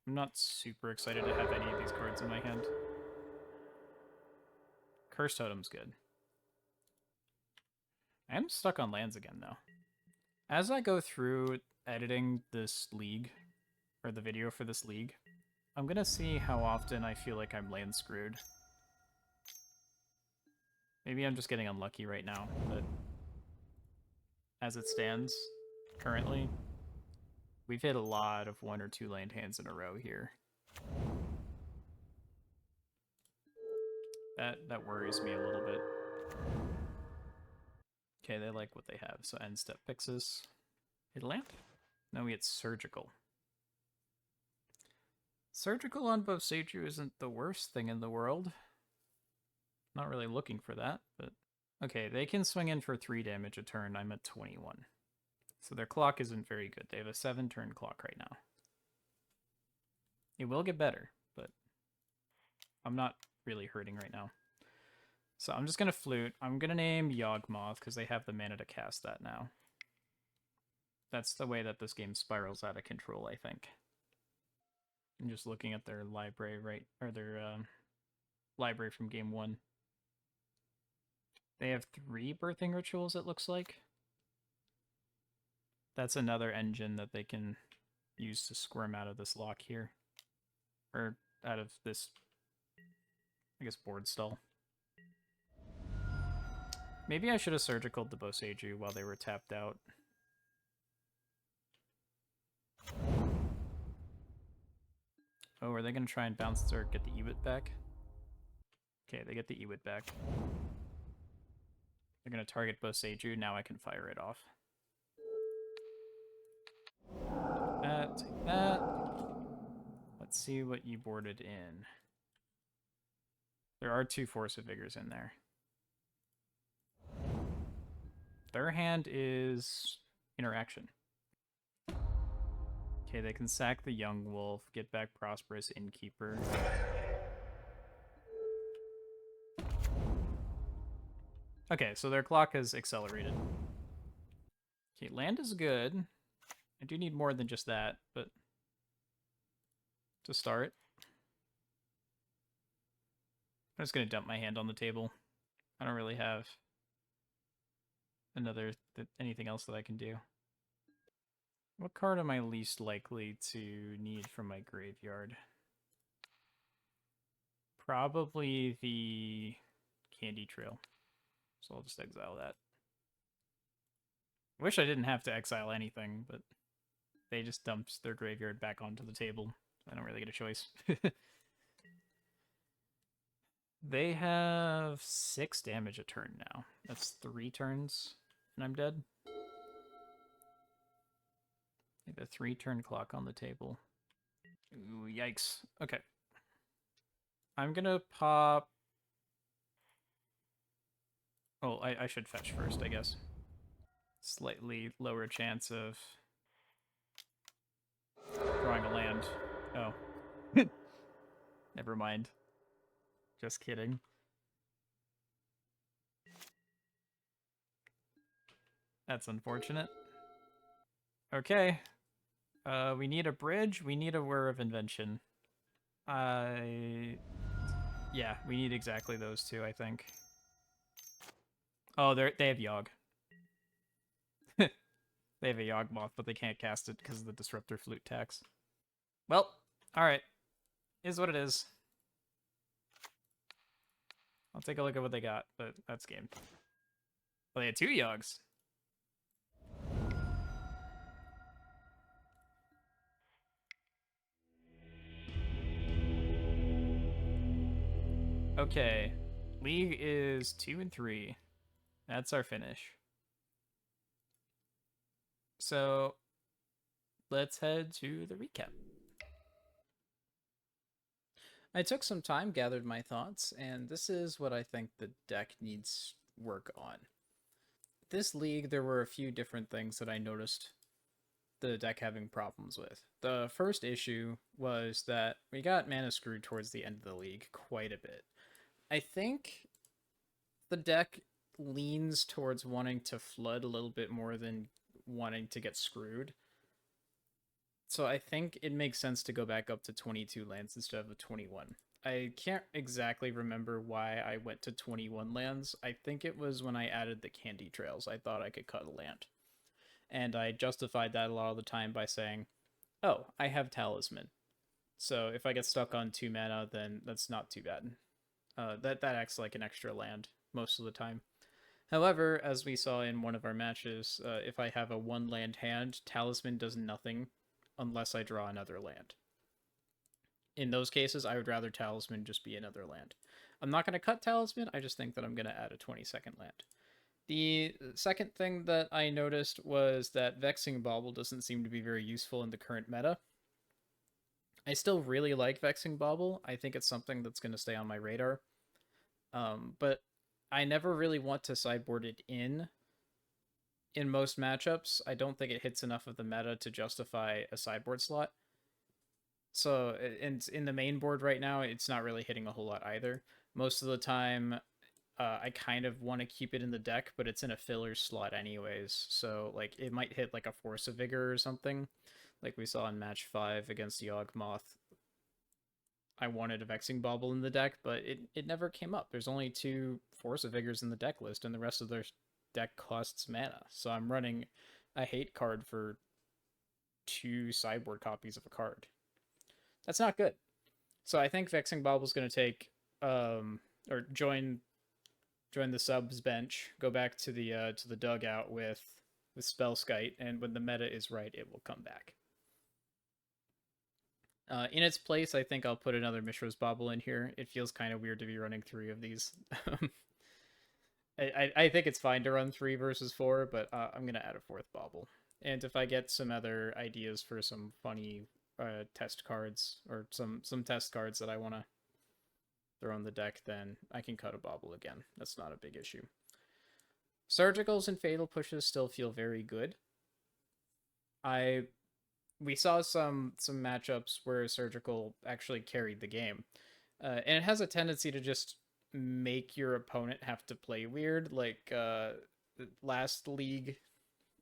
I'm not super excited to have any of these cards in my hand. Curse Totem's good. I am stuck on lands again, though. As I go through editing this league, or the video for this league, I'm gonna see how often I feel like I'm land screwed. Maybe I'm just getting unlucky right now, but as it stands, currently, we've hit a lot of 1 or 2 land hands in a row here. That worries me a little bit. Okay, they like what they have, so end step Pixis. Hit a lamp. Now we get Surgical. Surgical on Boseiju isn't the worst thing in the world. Not really looking for that, but... Okay, they can swing in for 3 damage a turn. I'm at 21. So their clock isn't very good. They have a 7-turn clock right now. It will get better, but I'm not really hurting right now. So I'm just going to flute. I'm going to name Yawgmoth because they have the mana to cast that now. That's the way that this game spirals out of control, I think. I'm just looking at their library, right? Or their library from game 1. They have 3 birthing rituals, it looks like. That's another engine that they can use to squirm out of this lock here. Or out of this, I guess, board stall. Maybe I should have surgicaled the Boseiju while they were tapped out. Oh, are they going to try and bounce or get the Ewit back? Okay, they get the Ewit back. They're going to target Boseiju. Now I can fire it off. Take that. Let's see what you boarded in. There are 2 Force of Vigors in there. Their hand is Interaction. Okay, they can sack the Young Wolf, get back Prosperous Innkeeper. Okay, so their clock has accelerated. Okay, land is good. I do need more than just that, but to start, I'm just going to dump my hand on the table. I don't really have anything else that I can do. What card am I least likely to need from my graveyard? Probably the Candy Trail. So I'll just exile that. I wish I didn't have to exile anything, but they just dumped their graveyard back onto the table. I don't really get a choice. They have 6 damage a turn now. That's 3 turns, and I'm dead. They have a 3-turn clock on the table. Ooh, yikes. Okay. I'm gonna pop... Oh, I should fetch first, I guess. Slightly lower chance of drawing a land. Oh. Never mind. Just kidding. That's unfortunate. Okay. We need a bridge. We need a Whir of Invention. Yeah, we need exactly those 2, I think. Oh, they have Yogg. They have a Yawgmoth, but they can't cast it because of the Disruptor Flute tax. Well, alright. Is what it is. I'll take a look at what they got, but that's game. Oh, they had 2 Yoggs. Okay. League is 2-3. That's our finish. So, let's head to the recap. I took some time, gathered my thoughts, and this is what I think the deck needs work on. This league, there were a few different things that I noticed the deck having problems with. The first issue was that we got mana screwed towards the end of the league quite a bit. I think the deck leans towards wanting to flood a little bit more than wanting to get screwed. So I think it makes sense to go back up to 22 lands instead of 21. I can't exactly remember why I went to 21 lands. I think it was when I added the Candy Trails. I thought I could cut a land. And I justified that a lot of the time by saying, oh, I have Talisman. So if I get stuck on 2 mana, then that's not too bad. That acts like an extra land most of the time. However, as we saw in one of our matches, if I have a 1-land hand, Talisman does nothing unless I draw another land. In those cases, I would rather Talisman just be another land. I'm not going to cut Talisman, I just think that I'm going to add a 22nd land. The second thing that I noticed was that Vexing Bauble doesn't seem to be very useful in the current meta. I still really like Vexing Bauble. I think it's something that's going to stay on my radar. But I never really want to sideboard it in in most matchups, I don't think it hits enough of the meta to justify a sideboard slot. So in the main board right now, it's not really hitting a whole lot either. Most of the time, I kind of want to keep it in the deck, but it's in a filler slot anyways. So like it might hit like a Force of Vigor or something, like we saw in match 5 against Yawgmoth. I wanted a Vexing Bauble in the deck, but it never came up. There's only 2 Force of Vigors in the deck list, and the rest of their deck costs mana. So I'm running a hate card for 2 sideboard copies of a card. That's not good. So I think Vexing Bauble is going to take or join the subs bench, go back to the dugout with Spellskite, and when the meta is right, it will come back. In its place, I think I'll put another Mishra's Bauble in here. It feels kind of weird to be running 3 of these. I think it's fine to run 3 versus 4, but I'm going to add a 4th Bauble. And if I get some other ideas for some funny test cards, or some test cards that I want to throw in the deck, then I can cut a Bauble again. That's not a big issue. Surgicals and Fatal Pushes still feel very good. We saw some matchups where Surgical actually carried the game. And it has a tendency to just make your opponent have to play weird. Like last league,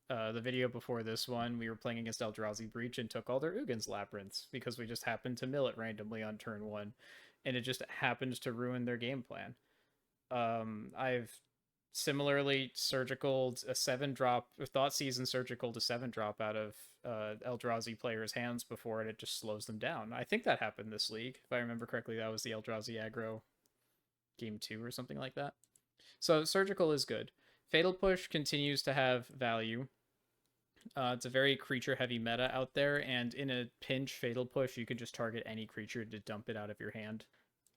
the video before this one, we were playing against Eldrazi Breach and took all their Ugin's Labyrinths because we just happened to mill it randomly on turn 1. And it just happened to ruin their game plan. I've similarly surgicaled a 7-drop, or Thoughtseize surgicaled a 7-drop out of Eldrazi players' hands before, and it just slows them down. I think that happened this league. If I remember correctly, that was the Eldrazi aggro game 2 or something like that. So surgical is good. Fatal Push continues to have value. It's a very creature-heavy meta out there, and in a pinch Fatal Push, you can just target any creature to dump it out of your hand.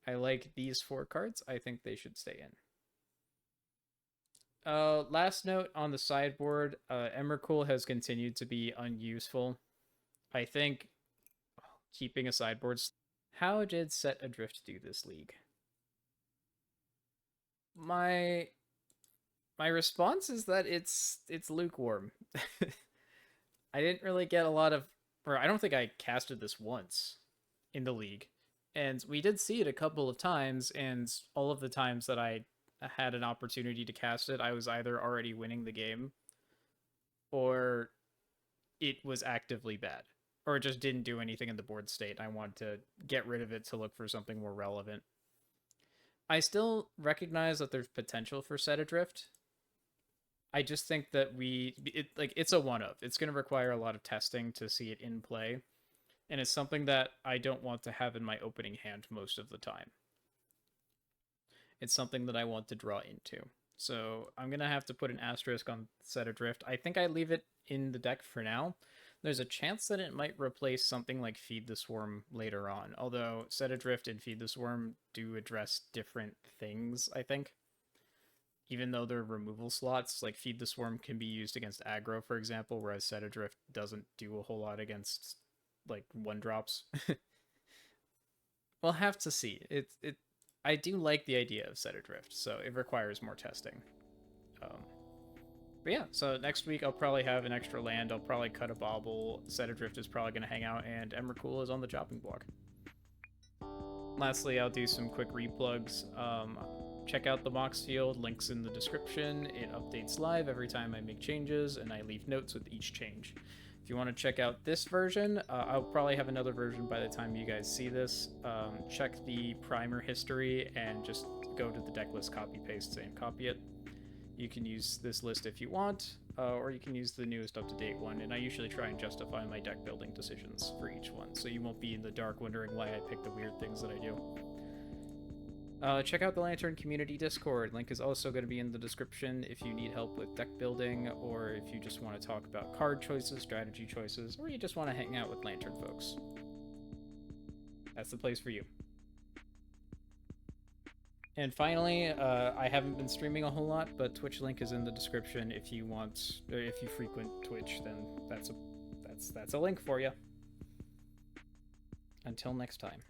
I like these 4 cards. I think they should stay in. Last note on the sideboard, Emrakul has continued to be unuseful. I think keeping a sideboard... How did Set Adrift do this league? My response is that it's lukewarm. I didn't really get a lot of... Or I don't think I casted this once in the league. And we did see it a couple of times, and all of the times that I had an opportunity to cast it, I was either already winning the game, or it was actively bad, or it just didn't do anything in the board state. I wanted to get rid of it to look for something more relevant. I still recognize that there's potential for Set Adrift. I just think that it's a one-of. It's going to require a lot of testing to see it in play, and it's something that I don't want to have in my opening hand most of the time. It's something that I want to draw into. So I'm going to have to put an asterisk on Set Adrift. I think I leave it in the deck for now. There's a chance that it might replace something like Feed the Swarm later on, although Set Adrift and Feed the Swarm do address different things, I think. Even though they're removal slots, like Feed the Swarm can be used against aggro, for example, whereas Set Adrift doesn't do a whole lot against, like, 1-drops. We'll have to see. I do like the idea of Set Adrift, so it requires more testing. But yeah, so next week I'll probably have an extra land. I'll probably cut a Bauble. Set Adrift is probably going to hang out, and Emrakul is on the chopping block. Lastly, I'll do some quick replugs. Check out the Mox field, links in the description. It updates live every time I make changes, and I leave notes with each change. If you want to check out this version, I'll probably have another version by the time you guys see this. Check the primer history and just go to the deck list, copy paste, and copy it. You can use this list if you want, or you can use the newest up-to-date one, and I usually try and justify my deck building decisions for each one, so you won't be in the dark wondering why I pick the weird things that I do. Check out the Lantern Community Discord. Link is also going to be in the description if you need help with deck building, or if you just want to talk about card choices, strategy choices, or you just want to hang out with Lantern folks. That's the place for you. And finally, I haven't been streaming a whole lot, but Twitch link is in the description if you want, or if you frequent Twitch, then that's a link for you. Until next time.